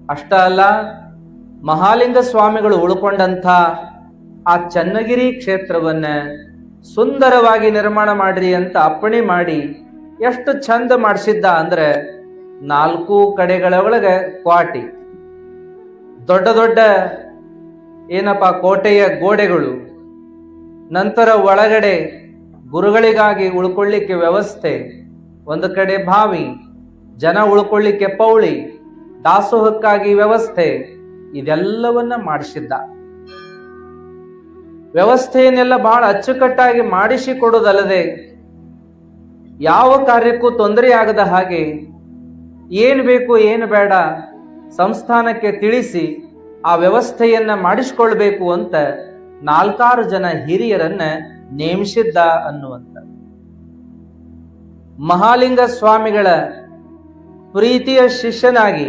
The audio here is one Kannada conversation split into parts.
ಅಷ್ಟ ಅಲ್ಲ, ಮಹಾಲಿಂಗ ಸ್ವಾಮಿಗಳು ಉಳ್ಕೊಂಡಂಥ ಆ ಚನ್ನಗಿರಿ ಕ್ಷೇತ್ರವನ್ನ ಸುಂದರವಾಗಿ ನಿರ್ಮಾಣ ಮಾಡ್ರಿ ಅಂತ ಅಪ್ಪಣೆ ಮಾಡಿ ಎಷ್ಟು ಚಂದ ಮಾಡಿಸಿದ್ದ ಅಂದ್ರೆ 4 ಕಡೆಗಳ ಒಳಗೆ ಕ್ವಾಟಿ, ದೊಡ್ಡ ದೊಡ್ಡ ಕೋಟೆಯ ಗೋಡೆಗಳು, ನಂತರ ಒಳಗಡೆ ಗುರುಗಳಿಗಾಗಿ ಉಳ್ಕೊಳ್ಳಿಕ್ಕೆ ವ್ಯವಸ್ಥೆ, ಒಂದು ಕಡೆ ಬಾವಿ, ಜನ ಉಳ್ಕೊಳ್ಳಿಕ್ಕೆ ಪೌಳಿ, ದಾಸೋಹಕ್ಕಾಗಿ ವ್ಯವಸ್ಥೆ, ಇದೆಲ್ಲವನ್ನ ಮಾಡಿಸಿದ್ದ. ವ್ಯವಸ್ಥೆಯನ್ನೆಲ್ಲ ಬಹಳ ಅಚ್ಚುಕಟ್ಟಾಗಿ ಮಾಡಿಸಿಕೊಡುವುದಲ್ಲದೆ ಯಾವ ಕಾರ್ಯಕ್ಕೂ ತೊಂದರೆಯಾಗದ ಹಾಗೆ ಏನು ಬೇಕು ಏನು ಬೇಡ ಸಂಸ್ಥಾನಕ್ಕೆ ತಿಳಿಸಿ ಆ ವ್ಯವಸ್ಥೆಯನ್ನ ಮಾಡಿಸಿಕೊಳ್ಬೇಕು ಅಂತ 4 ಜನ ಹಿರಿಯರನ್ನ ನೇಮಿಸಿದ್ದ ಅನ್ನುವಂಥ. ಮಹಾಲಿಂಗ ಸ್ವಾಮಿಗಳ ಪ್ರೀತಿಯ ಶಿಷ್ಯನಾಗಿ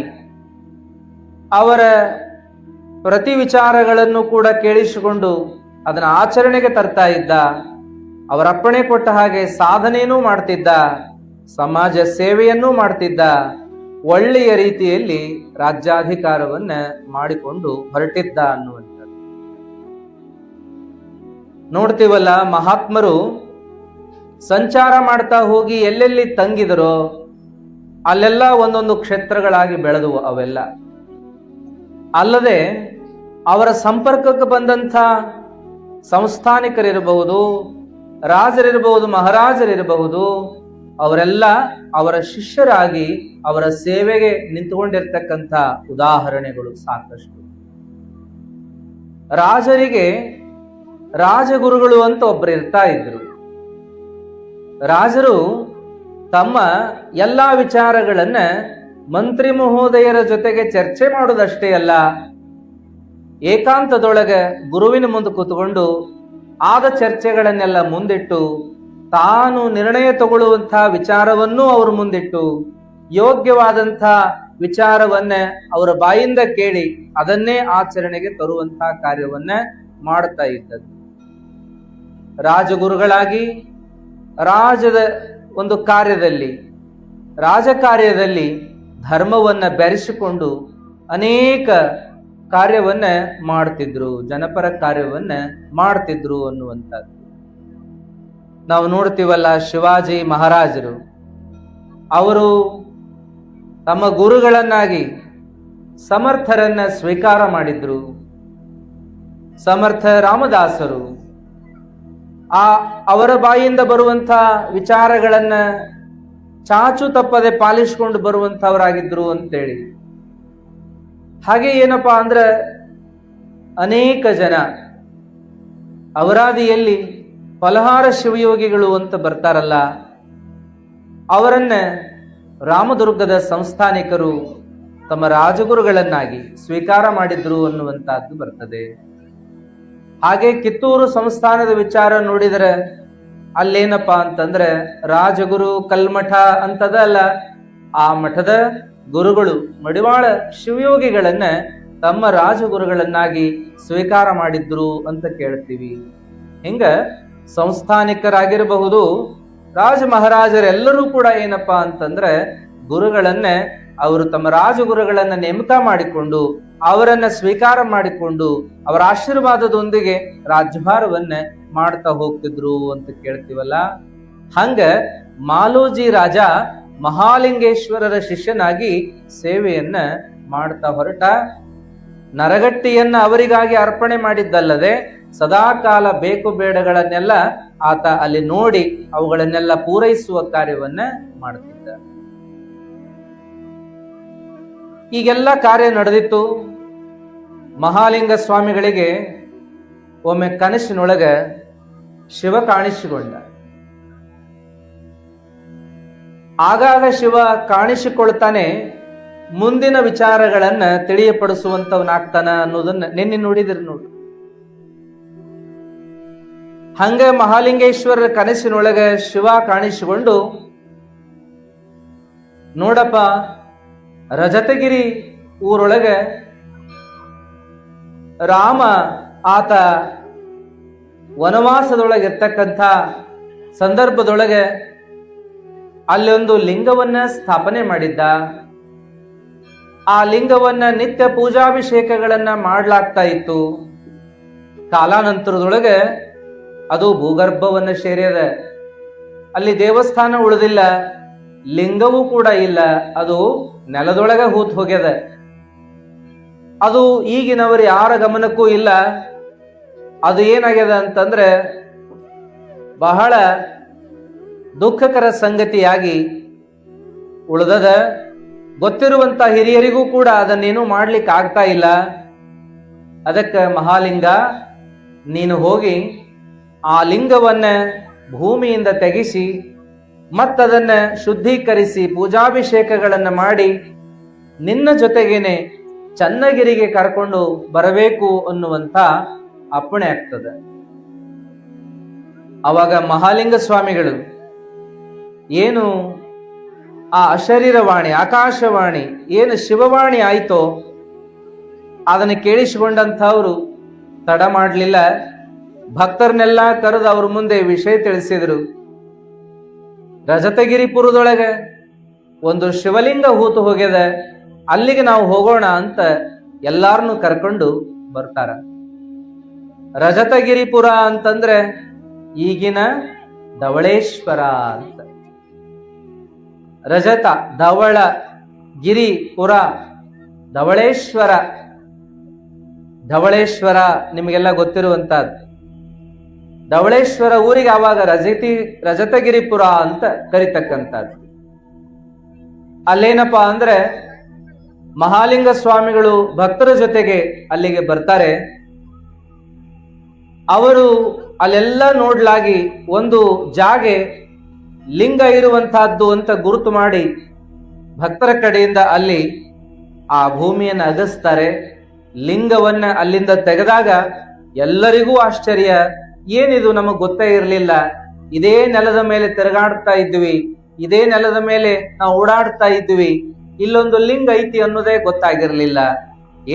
ಅವರ ಪ್ರತಿ ವಿಚಾರಗಳನ್ನು ಕೂಡ ಕೇಳಿಸಿಕೊಂಡು ಅದನ್ನ ಆಚರಣೆಗೆ ತರ್ತಾ ಇದ್ದ. ಅವರ ಅಪ್ಪಣೆ ಕೊಟ್ಟ ಹಾಗೆ ಸಾಧನೆಯನ್ನೂ ಮಾಡ್ತಿದ್ದ, ಸಮಾಜ ಸೇವೆಯನ್ನೂ ಮಾಡ್ತಿದ್ದ, ಒಳ್ಳೆಯ ರೀತಿಯಲ್ಲಿ ರಾಜ್ಯಾಧಿಕಾರವನ್ನ ಮಾಡಿಕೊಂಡು ಹೊರಟಿದ್ದ ಅನ್ನುವಂಥದ್ದು. ನೋಡ್ತೀವಲ್ಲ, ಮಹಾತ್ಮರು ಸಂಚಾರ ಮಾಡ್ತಾ ಹೋಗಿ ಎಲ್ಲೆಲ್ಲಿ ತಂಗಿದರೋ ಅಲ್ಲೆಲ್ಲ ಒಂದೊಂದು ಕ್ಷೇತ್ರಗಳಾಗಿ ಬೆಳೆದವು ಅವೆಲ್ಲ. ಅಲ್ಲದೆ ಅವರ ಸಂಪರ್ಕಕ್ಕೆ ಬಂದಂಥ ಸಂಸ್ಥಾನಿಕರಿರಬಹುದು, ರಾಜರಿರಬಹುದು, ಮಹಾರಾಜರಿರಬಹುದು, ಅವರೆಲ್ಲ ಅವರ ಶಿಷ್ಯರಾಗಿ ಅವರ ಸೇವೆಗೆ ನಿಂತುಕೊಂಡಿರ್ತಕ್ಕಂಥ ಉದಾಹರಣೆಗಳು ಸಾಕಷ್ಟು. ರಾಜರಿಗೆ ರಾಜಗುರುಗಳು ಅಂತ ಒಬ್ಬರು ಇರ್ತಾ ಇದ್ರು. ರಾಜರು ತಮ್ಮ ಎಲ್ಲಾ ವಿಚಾರಗಳನ್ನ ಮಂತ್ರಿ ಮಹೋದಯರ ಜೊತೆಗೆ ಚರ್ಚೆ ಮಾಡೋದಷ್ಟೇ ಅಲ್ಲ, ಏಕಾಂತದೊಳಗೆ ಗುರುವಿನ ಮುಂದೆ ಕೂತ್ಕೊಂಡು ಆದ ಚರ್ಚೆಗಳನ್ನೆಲ್ಲ ಮುಂದಿಟ್ಟು ತಾನು ನಿರ್ಣಯ ತಗೊಳ್ಳುವಂಥ ವಿಚಾರವನ್ನೂ ಅವರು ಮುಂದಿಟ್ಟು ಯೋಗ್ಯವಾದಂಥ ವಿಚಾರವನ್ನ ಅವರ ಬಾಯಿಂದ ಕೇಳಿ ಅದನ್ನೇ ಆಚರಣೆಗೆ ತರುವಂಥ ಕಾರ್ಯವನ್ನ ಮಾಡ್ತಾ ಇದ್ದದ್ದು. ರಾಜಗುರುಗಳಾಗಿ ರಾಜದ ಒಂದು ಕಾರ್ಯದಲ್ಲಿ, ರಾಜಕಾರ್ಯದಲ್ಲಿ ಧರ್ಮವನ್ನ ಬೆರೆಸಿಕೊಂಡು ಅನೇಕ ಕಾರ್ಯವನ್ನ ಮಾಡ್ತಿದ್ರು, ಜನಪರ ಕಾರ್ಯವನ್ನ ಮಾಡ್ತಿದ್ರು ಅನ್ನುವಂಥದ್ದು. ನಾವು ನೋಡ್ತೀವಲ್ಲ, ಶಿವಾಜಿ ಮಹಾರಾಜರು ಅವರು ತಮ್ಮ ಗುರುಗಳನ್ನಾಗಿ ಸಮರ್ಥರನ್ನ ಸ್ವೀಕಾರ ಮಾಡಿದ್ರು. ಸಮರ್ಥ ರಾಮದಾಸರು ಅವರ ಬಾಯಿಂದ ಬರುವಂಥ ವಿಚಾರಗಳನ್ನ ಚಾಚು ತಪ್ಪದೆ ಪಾಲಿಸಿಕೊಂಡು ಬರುವಂಥವರಾಗಿದ್ರು ಅಂತೇಳಿ. ಹಾಗೆ ಏನಪ್ಪಾ ಅಂದ್ರೆ ಅನೇಕ ಜನ ಅವರಾದಿಯಲ್ಲಿ ಫಲಹಾರ ಶಿವಯೋಗಿಗಳು ಅಂತ ಬರ್ತಾರಲ್ಲ, ಅವರನ್ನ ರಾಮದುರ್ಗದ ಸಂಸ್ಥಾನಿಕರು ತಮ್ಮ ರಾಜಗುರುಗಳನ್ನಾಗಿ ಸ್ವೀಕಾರ ಮಾಡಿದ್ರು ಅನ್ನುವಂತಹದ್ದು ಬರ್ತದೆ. ಹಾಗೆ ಕಿತ್ತೂರು ಸಂಸ್ಥಾನದ ವಿಚಾರ ನೋಡಿದರೆ ಅಲ್ಲೇನಪ್ಪಾ ಅಂತಂದ್ರೆ ರಾಜಗುರು ಕಲ್ಮಠ ಅಂತದ ಅಲ್ಲ, ಆ ಮಠದ ಗುರುಗಳು ಮಡಿವಾಳ ಶಿವಯೋಗಿಗಳನ್ನ ತಮ್ಮ ರಾಜಗುರುಗಳನ್ನಾಗಿ ಸ್ವೀಕಾರ ಮಾಡಿದ್ರು ಅಂತ ಕೇಳ್ತೀವಿ. ಹಿಂಗ ಸಂಸ್ಥಾನಿಕರಾಗಿರಬಹುದು, ರಾಜ ಮಹಾರಾಜರೆಲ್ಲರೂ ಕೂಡ ಏನಪ್ಪಾ ಅಂತಂದ್ರೆ ಗುರುಗಳನ್ನೇ ಅವರು ತಮ್ಮ ರಾಜಗುರುಗಳನ್ನ ನೇಮಕ ಮಾಡಿಕೊಂಡು ಅವರನ್ನ ಸ್ವೀಕಾರ ಮಾಡಿಕೊಂಡು ಅವರ ಆಶೀರ್ವಾದದೊಂದಿಗೆ ರಾಜ್ಯಭಾರವನ್ನ ಮಾಡ್ತಾ ಹೋಗ್ತಿದ್ರು ಅಂತ ಕೇಳ್ತೀವಲ್ಲ. ಹಂಗ ಮಾಲೋಜಿ ರಾಜ ಮಹಾಲಿಂಗೇಶ್ವರರ ಶಿಷ್ಯನಾಗಿ ಸೇವೆಯನ್ನ ಮಾಡ್ತಾ ಹೊರಟ. ನರಗಟ್ಟಿಯನ್ನ ಅವರಿಗಾಗಿ ಅರ್ಪಣೆ ಮಾಡಿದ್ದಲ್ಲದೆ ಸದಾಕಾಲ ಬೇಕು ಬೇಡಗಳನ್ನೆಲ್ಲ ಆತ ಅಲ್ಲಿ ನೋಡಿ ಅವುಗಳನ್ನೆಲ್ಲ ಪೂರೈಸುವ ಕಾರ್ಯವನ್ನ ಮಾಡ್ತಿದ್ದ. ಈಗೆಲ್ಲ ಕಾರ್ಯ ನಡೆದಿತ್ತು. ಮಹಾಲಿಂಗ ಸ್ವಾಮಿಗಳಿಗೆ ಒಮ್ಮೆ ಕನಸಿನೊಳಗ ಶಿವ ಕಾಣಿಸಿಕೊಂಡ. ಆಗಾಗ ಶಿವ ಕಾಣಿಸಿಕೊಳ್ತಾನೆ, ಮುಂದಿನ ವಿಚಾರಗಳನ್ನ ತಿಳಿಯಪಡಿಸುವಂತವನಾಗ್ತಾನ ಅನ್ನೋದನ್ನ ನಿನ್ನೆ ನೋಡಿದಿರಿ ನೋಡಿ. ಹಂಗ ಮಹಾಲಿಂಗೇಶ್ವರರ ಕನಸಿನೊಳಗ ಶಿವ ಕಾಣಿಸಿಕೊಂಡು, ನೋಡಪ್ಪ, ರಜತಗಿರಿ ಊರೊಳಗೆ ರಾಮ ಆತ ವನವಾಸದೊಳಗಿರ್ತಕ್ಕಂಥ ಸಂದರ್ಭದೊಳಗೆ ಅಲ್ಲಿ ಒಂದು ಲಿಂಗವನ್ನ ಸ್ಥಾಪನೆ ಮಾಡಿದ್ದ. ಆ ಲಿಂಗವನ್ನ ನಿತ್ಯ ಪೂಜಾಭಿಷೇಕಗಳನ್ನ ಮಾಡ್ಲಾಗ್ತಾ ಇತ್ತು. ಕಾಲಾನಂತರದೊಳಗೆ ಅದು ಭೂಗರ್ಭವನ್ನ ಸೇರ್ಯದ. ಅಲ್ಲಿ ದೇವಸ್ಥಾನ ಉಳಿದಿಲ್ಲ, ಲಿಂಗವೂ ಕೂಡ ಇಲ್ಲ, ಅದು ನೆಲದೊಳಗೆ ಹೂತ್ ಹೋಗ್ಯದ. ಅದು ಈಗಿನವರು ಯಾರ ಗಮನಕ್ಕೂ ಇಲ್ಲ. ಅದು ಏನಾಗ್ಯದ ಅಂತಂದ್ರೆ ಬಹಳ ದುಃಖಕರ ಸಂಗತಿಯಾಗಿ ಉಳಿದದ. ಗೊತ್ತಿರುವಂತ ಹಿರಿಯರಿಗೂ ಕೂಡ ಅದನ್ನೇನು ಮಾಡ್ಲಿಕ್ಕೆ ಆಗ್ತಾ ಇಲ್ಲ. ಅದಕ್ಕೆ ಮಹಾಲಿಂಗ, ನೀನು ಹೋಗಿ ಆ ಲಿಂಗವನ್ನ ಭೂಮಿಯಿಂದ ತೆಗೆಸಿ ಮತ್ತದನ್ನ ಶುದ್ಧೀಕರಿಸಿ ಪೂಜಾಭಿಷೇಕಗಳನ್ನ ಮಾಡಿ ನಿನ್ನ ಜೊತೆಗೇನೆ ಚನ್ನಗಿರಿಗೆ ಕರ್ಕೊಂಡು ಬರಬೇಕು ಅನ್ನುವಂತ ಅಪ್ಪಣೆ ಆಗ್ತದೆ. ಅವಾಗ ಮಹಾಲಿಂಗ ಸ್ವಾಮಿಗಳು ಏನು ಆ ಅಶರೀರವಾಣಿ, ಆಕಾಶವಾಣಿ ಏನು ಶಿವವಾಣಿ ಆಯ್ತೋ ಅದನ್ನು ಕೇಳಿಸಿಕೊಂಡಂಥವ್ರು ತಡ ಮಾಡಲಿಲ್ಲ. ಭಕ್ತರನ್ನೆಲ್ಲ ಕರೆದು ಅವ್ರ ಮುಂದೆ ವಿಷಯ ತಿಳಿಸಿದ್ರು. ರಜತಗಿರಿಪುರದೊಳಗೆ ಒಂದು ಶಿವಲಿಂಗ ಹೂತು ಹೋಗ್ಯದ, ಅಲ್ಲಿಗೆ ನಾವು ಹೋಗೋಣ ಅಂತ ಎಲ್ಲಾರನ್ನು ಕರ್ಕೊಂಡು ಬರ್ತಾರ. ರಜತಗಿರಿಪುರ ಅಂತಂದ್ರೆ ಈಗಿನ ಧವಳೇಶ್ವರ ಅಂತ. ರಜತ ಧವಳ ಗಿರಿಪುರ ಧವಳೇಶ್ವರ. ಧವಳೇಶ್ವರ ನಿಮಗೆಲ್ಲ ಗೊತ್ತಿರುವಂತಹದ್ದು. ಧವಳೇಶ್ವರ ಊರಿಗೆ ಆವಾಗ ರಜತಗಿರಿಪುರ ಅಂತ ಕರಿತಕ್ಕಂಥದ್ದು. ಅಲ್ಲೇನಪ್ಪಾ ಅಂದ್ರೆ ಮಹಾಲಿಂಗ ಸ್ವಾಮಿಗಳು ಭಕ್ತರ ಜೊತೆಗೆ ಅಲ್ಲಿಗೆ ಬರ್ತಾರೆ. ಅವರು ಅಲ್ಲೆಲ್ಲ ನೋಡ್ಲಾಗಿ ಒಂದು ಜಾಗೆ ಲಿಂಗ ಇರುವಂತಹದ್ದು ಅಂತ ಗುರುತು ಮಾಡಿ ಭಕ್ತರ ಕಡೆಯಿಂದ ಅಲ್ಲಿ ಆ ಭೂಮಿಯನ್ನು ಅಗಸ್ತಾರೆ. ಲಿಂಗವನ್ನ ಅಲ್ಲಿಂದ ತೆಗೆದಾಗ ಎಲ್ಲರಿಗೂ ಆಶ್ಚರ್ಯ. ಏನಿದು, ನಮಗ್ ಗೊತ್ತೇ ಇರಲಿಲ್ಲ. ಇದೇ ನೆಲದ ಮೇಲೆ ತಿರುಗಾಡ್ತಾ ಇದ್ವಿ, ಇದೇ ನೆಲದ ಮೇಲೆ ನಾವು ಓಡಾಡ್ತಾ ಇದ್ವಿ, ಇಲ್ಲೊಂದು ಲಿಂಗ ಐತಿ ಅನ್ನೋದೇ ಗೊತ್ತಾಗಿರ್ಲಿಲ್ಲ.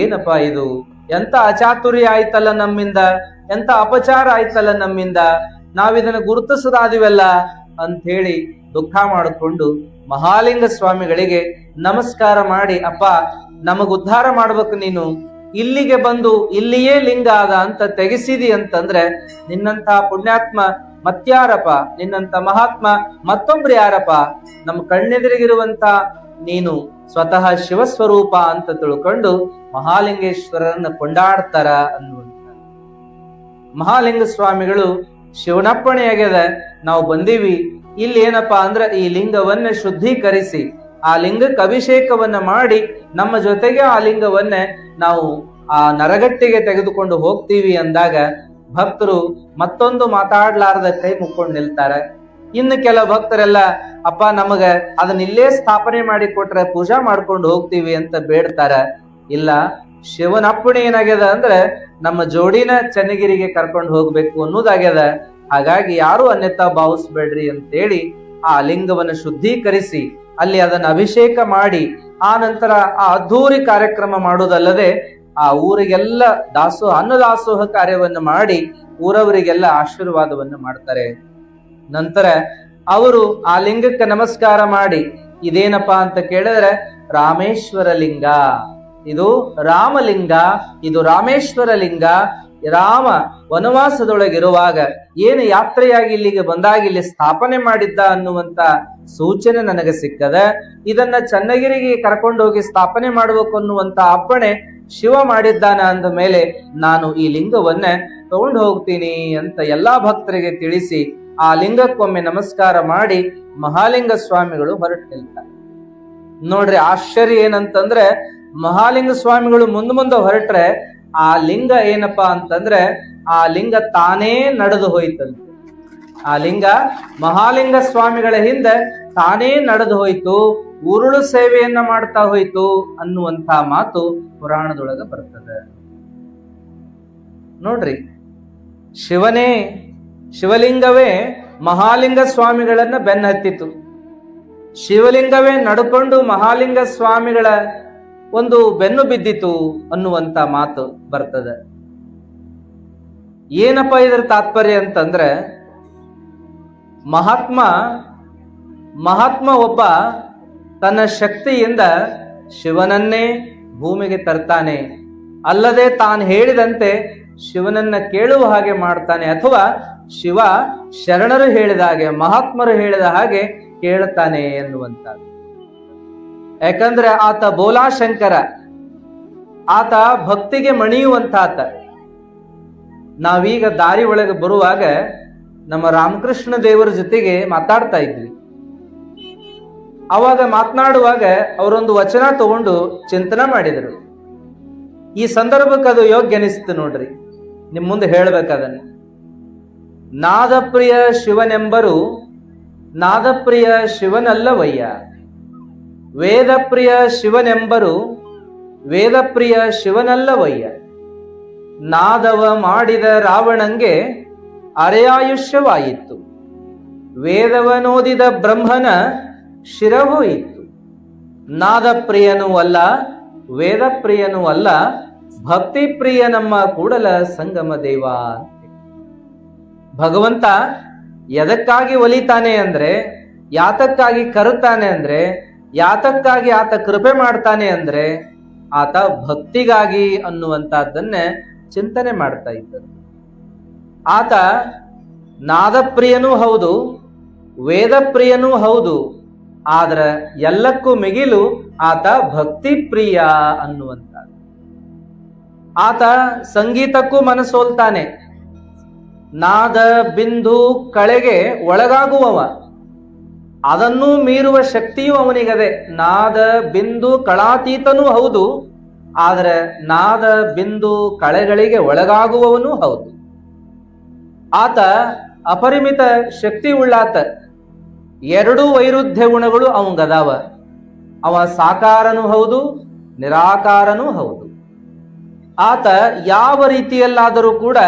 ಏನಪ್ಪಾ ಇದು, ಎಂತ ಅಚಾತುರ್ಯ ಆಯ್ತಲ್ಲ ನಮ್ಮಿಂದ, ಎಂತ ಅಪಚಾರ ಆಯ್ತಲ್ಲ ನಮ್ಮಿಂದ, ನಾವಿದನ್ನು ಗುರುತಿಸದಾದಿವಲ್ಲ ಅಂತ ಹೇಳಿ ದುಃಖ ಮಾಡಿಕೊಂಡು ಮಹಾಲಿಂಗ ಸ್ವಾಮಿಗಳಿಗೆ ನಮಸ್ಕಾರ ಮಾಡಿ, ಅಪ್ಪ ನಮಗ್ ಉದ್ಧಾರ ಮಾಡ್ಬೇಕು, ನೀನು ಇಲ್ಲಿಗೆ ಬಂದು ಇಲ್ಲಿಯೇ ಲಿಂಗ ಆದ ಅಂತ ತೆಗೆಸಿದಿ ಅಂತಂದ್ರೆ ನಿನ್ನಂತ ಪುಣ್ಯಾತ್ಮ ಮತ್ಯಾರಪ್ಪ, ನಿನ್ನಂತ ಮಹಾತ್ಮ ಮತ್ತೊಬ್ರು ಯಾರಪ್ಪ, ನಮ್ಮ ಕಣ್ಣೆದುರಿಗಿರುವಂತ ನೀನು ಸ್ವತಃ ಶಿವಸ್ವರೂಪ ಅಂತ ತಿಳ್ಕೊಂಡು ಮಹಾಲಿಂಗೇಶ್ವರರನ್ನ ಕೊಂಡಾಡ್ತಾರ ಅನ್ನುವಂತ. ಮಹಾಲಿಂಗ ಸ್ವಾಮಿಗಳು ಶಿವನಪ್ಪಣೆಯಾಗ್ಯದ, ನಾವು ಬಂದೀವಿ ಇಲ್ಲಿ ಏನಪ್ಪಾ ಅಂದ್ರೆ ಈ ಲಿಂಗವನ್ನ ಶುದ್ಧೀಕರಿಸಿ ಆ ಲಿಂಗಕ್ಕೆ ಅಭಿಷೇಕವನ್ನ ಮಾಡಿ ನಮ್ಮ ಜೊತೆಗೆ ಆ ಲಿಂಗವನ್ನ ನಾವು ಆ ನರಗಟ್ಟಿಗೆ ತೆಗೆದುಕೊಂಡು ಹೋಗ್ತೀವಿ ಅಂದಾಗ ಭಕ್ತರು ಮತ್ತೊಂದು ಮಾತಾಡ್ಲಾರ್ದ ಕೈ ಮುಕ್ಕೊಂಡು ನಿಲ್ತಾರೆ. ಇನ್ನು ಕೆಲ ಭಕ್ತರೆಲ್ಲ ಅಪ್ಪ ನಮಗ ಅದನ್ನ ಇಲ್ಲೇ ಸ್ಥಾಪನೆ ಮಾಡಿ ಕೊಟ್ರೆ ಪೂಜಾ ಮಾಡ್ಕೊಂಡು ಹೋಗ್ತೀವಿ ಅಂತ ಬೇಡ್ತಾರ. ಇಲ್ಲ, ಶಿವನ ಅಪ್ಪಣೆ ಏನಾಗ್ಯದ ಅಂದ್ರೆ ನಮ್ಮ ಜೋಡಿನ ಚನ್ನಗಿರಿಗೆ ಕರ್ಕೊಂಡು ಹೋಗ್ಬೇಕು ಅನ್ನೋದಾಗ್ಯದ. ಹಾಗಾಗಿ ಯಾರು ಅನ್ಯತಾ ಭಾವಿಸ್ಬೇಡ್ರಿ ಅಂತೇಳಿ ಆ ಲಿಂಗವನ್ನು ಶುದ್ಧೀಕರಿಸಿ ಅಲ್ಲಿ ಅದನ್ನ ಅಭಿಷೇಕ ಮಾಡಿ ಆ ನಂತರ ಆ ಅದ್ಧೂರಿ ಕಾರ್ಯಕ್ರಮ ಮಾಡೋದಲ್ಲದೆ ಆ ಊರಿಗೆಲ್ಲ ಅನ್ನದಾಸೋಹ ಕಾರ್ಯವನ್ನು ಮಾಡಿ ಊರವರಿಗೆಲ್ಲ ಆಶೀರ್ವಾದವನ್ನು ಮಾಡ್ತಾರೆ. ನಂತರ ಅವರು ಆ ಲಿಂಗಕ್ಕೆ ನಮಸ್ಕಾರ ಮಾಡಿ ಇದೇನಪ್ಪಾ ಅಂತ ಕೇಳಿದ್ರೆ ರಾಮೇಶ್ವರ ಲಿಂಗ, ಇದು ರಾಮಲಿಂಗ, ಇದು ರಾಮೇಶ್ವರ ಲಿಂಗ. ರಾಮ ವನವಾಸದೊಳಗಿರುವಾಗ ಏನು ಯಾತ್ರೆಯಾಗಿ ಇಲ್ಲಿಗೆ ಬಂದಾಗ ಇಲ್ಲಿ ಸ್ಥಾಪನೆ ಮಾಡಿದ್ದ ಅನ್ನುವಂತ ಸೂಚನೆ ನನಗೆ ಸಿಕ್ಕದ. ಇದನ್ನ ಚನ್ನಗಿರಿಗೆ ಕರ್ಕೊಂಡೋಗಿ ಸ್ಥಾಪನೆ ಮಾಡಬೇಕು ಅನ್ನುವಂತ ಅಪ್ಪಣೆ ಶಿವ ಮಾಡಿದ್ದಾನ ಅಂದ ಮೇಲೆ ನಾನು ಈ ಲಿಂಗವನ್ನ ತಗೊಂಡು ಹೋಗ್ತೀನಿ ಅಂತ ಎಲ್ಲಾ ಭಕ್ತರಿಗೆ ತಿಳಿಸಿ ಆ ಲಿಂಗಕ್ಕೊಮ್ಮೆ ನಮಸ್ಕಾರ ಮಾಡಿ ಮಹಾಲಿಂಗ ಸ್ವಾಮಿಗಳು ಹೊರಟು ನಿಲ್ತಾರೆ. ನೋಡ್ರಿ ಆಶ್ಚರ್ಯ ಏನಂತಂದ್ರೆ ಮಹಾಲಿಂಗ ಸ್ವಾಮಿಗಳು ಮುಂದೆ ಹೊರಟ್ರೆ ಆ ಲಿಂಗ ಏನಪ್ಪಾ ಅಂತಂದ್ರೆ ಆ ಲಿಂಗ ತಾನೇ ನಡೆದು ಹೋಯ್ತಂತೆ. ಆ ಲಿಂಗ ಮಹಾಲಿಂಗ ಸ್ವಾಮಿಗಳ ಹಿಂದೆ ತಾನೇ ನಡೆದು ಹೋಯ್ತು, ಉರುಳು ಸೇವೆಯನ್ನ ಮಾಡ್ತಾ ಹೋಯ್ತು ಅನ್ನುವಂತ ಮಾತು ಪುರಾಣದೊಳಗ ಬರ್ತದೆ. ನೋಡ್ರಿ, ಶಿವಲಿಂಗವೇ ಮಹಾಲಿಂಗ ಸ್ವಾಮಿಗಳನ್ನ ಬೆನ್ನಹತ್ತಿತು. ಶಿವಲಿಂಗವೇ ನಡ್ಕೊಂಡು ಮಹಾಲಿಂಗ ಸ್ವಾಮಿಗಳ ಒಂದು ಬೆನ್ನು ಬಿದ್ದಿತು ಅನ್ನುವಂತ ಮಾತು ಬರ್ತದೆ. ಏನಪ್ಪ ಇದರ ತಾತ್ಪರ್ಯ ಅಂತಂದ್ರೆ ಮಹಾತ್ಮ ಒಬ್ಬ ತನ್ನ ಶಕ್ತಿಯಿಂದ ಶಿವನನ್ನೇ ಭೂಮಿಗೆ ತರ್ತಾನೆ, ಅಲ್ಲದೆ ತಾನು ಹೇಳಿದಂತೆ ಶಿವನನ್ನ ಕೇಳುವ ಹಾಗೆ ಮಾಡ್ತಾನೆ, ಅಥವಾ ಶಿವ ಶರಣರು ಹೇಳಿದ ಹಾಗೆ, ಮಹಾತ್ಮರು ಹೇಳಿದ ಹಾಗೆ ಕೇಳ್ತಾನೆ ಎನ್ನುವಂಥದ್ದು. ಯಾಕಂದ್ರೆ ಆತ ಬೋಲಾಶಂಕರ, ಆತ ಭಕ್ತಿಗೆ ಮಣಿಯುವಂತಾತ. ನಾವೀಗ ದಾರಿ ಒಳಗೆ ಬರುವಾಗ ನಮ್ಮ ರಾಮಕೃಷ್ಣ ದೇವರ ಜೊತೆಗೆ ಮಾತಾಡ್ತಾ ಇದ್ವಿ. ಅವಾಗ ಮಾತನಾಡುವಾಗ ಅವರೊಂದು ವಚನ ತಗೊಂಡು ಚಿಂತನೆ ಮಾಡಿದರು. ಈ ಸಂದರ್ಭಕ್ಕೆ ಅದು ಯೋಗ್ಯ ಅನಿಸ್ತು ನೋಡ್ರಿ, ನಿಮ್ ಮುಂದೆ ಹೇಳ್ಬೇಕದನ್ನು. ನಾದಪ್ರಿಯ ಶಿವನೆಂಬರು ನಾದಪ್ರಿಯ ಶಿವನಲ್ಲವಯ್ಯ, ವೇದಪ್ರಿಯ ಶಿವನೆಂಬರು ವೇದಪ್ರಿಯ ಶಿವನಲ್ಲವಯ್ಯ. ನಾದವ ಮಾಡಿದ ರಾವಣಂಗೆ ಅರೆಯಾಯುಷ್ಯವಾಯಿತು, ವೇದವನೋದಿದ ಬ್ರಹ್ಮನ ಶಿರಹೋಯಿತು. ನಾದಪ್ರಿಯನೂ ಅಲ್ಲ, ವೇದಪ್ರಿಯನೂ ಅಲ್ಲ, ಭಕ್ತಿಪ್ರಿಯ ನಮ್ಮ ಕೂಡಲ ಸಂಗಮ ದೇವ. ಭಗವಂತ ಎದಕ್ಕಾಗಿ ಒಲಿತಾನೆ ಅಂದ್ರೆ, ಯಾತಕ್ಕಾಗಿ ಕರುತ್ತಾನೆ ಅಂದ್ರೆ, ಯಾತಕ್ಕಾಗಿ ಆತ ಕೃಪೆ ಮಾಡ್ತಾನೆ ಅಂದ್ರೆ ಆತ ಭಕ್ತಿಗಾಗಿ ಅನ್ನುವಂತಹದ್ದನ್ನ ಚಿಂತನೆ ಮಾಡ್ತಾ ಇದ್ದರು. ಆತ ನಾದಪ್ರಿಯನೂ ಹೌದು, ವೇದಪ್ರಿಯನೂ ಹೌದು, ಆದ್ರೆ ಎಲ್ಲಕ್ಕೂ ಮಿಗಿಲು ಆತ ಭಕ್ತಿಪ್ರಿಯ ಅನ್ನುವಂಥದ್ದು. ಆತ ಸಂಗೀತಕ್ಕೂ ಮನಸೋಲ್ತಾನೆ. ನಾದ ಬಿಂದು ಕಳೆಗೆ ಒಳಗಾಗುವವ, ಅದನ್ನೂ ಮೀರುವ ಶಕ್ತಿಯೂ ಅವನಿಗದೆ. ನಾದ ಬಿಂದು ಕಳಾತೀತನೂ ಹೌದು, ಆದರೆ ನಾದ ಬಿಂದು ಕಳೆಗಳಿಗೆ ಒಳಗಾಗುವವನೂ ಹೌದು. ಆತ ಅಪರಿಮಿತ ಶಕ್ತಿ ಉಳ್ಳಾತ. ಎರಡೂ ವೈರುಧ್ಯ ಗುಣಗಳು ಅವಂಗದಾವ. ಅವ ಸಾಕಾರನೂ ಹೌದು, ನಿರಾಕಾರನೂ ಹೌದು. ಆತ ಯಾವ ರೀತಿಯಲ್ಲಾದರೂ ಕೂಡ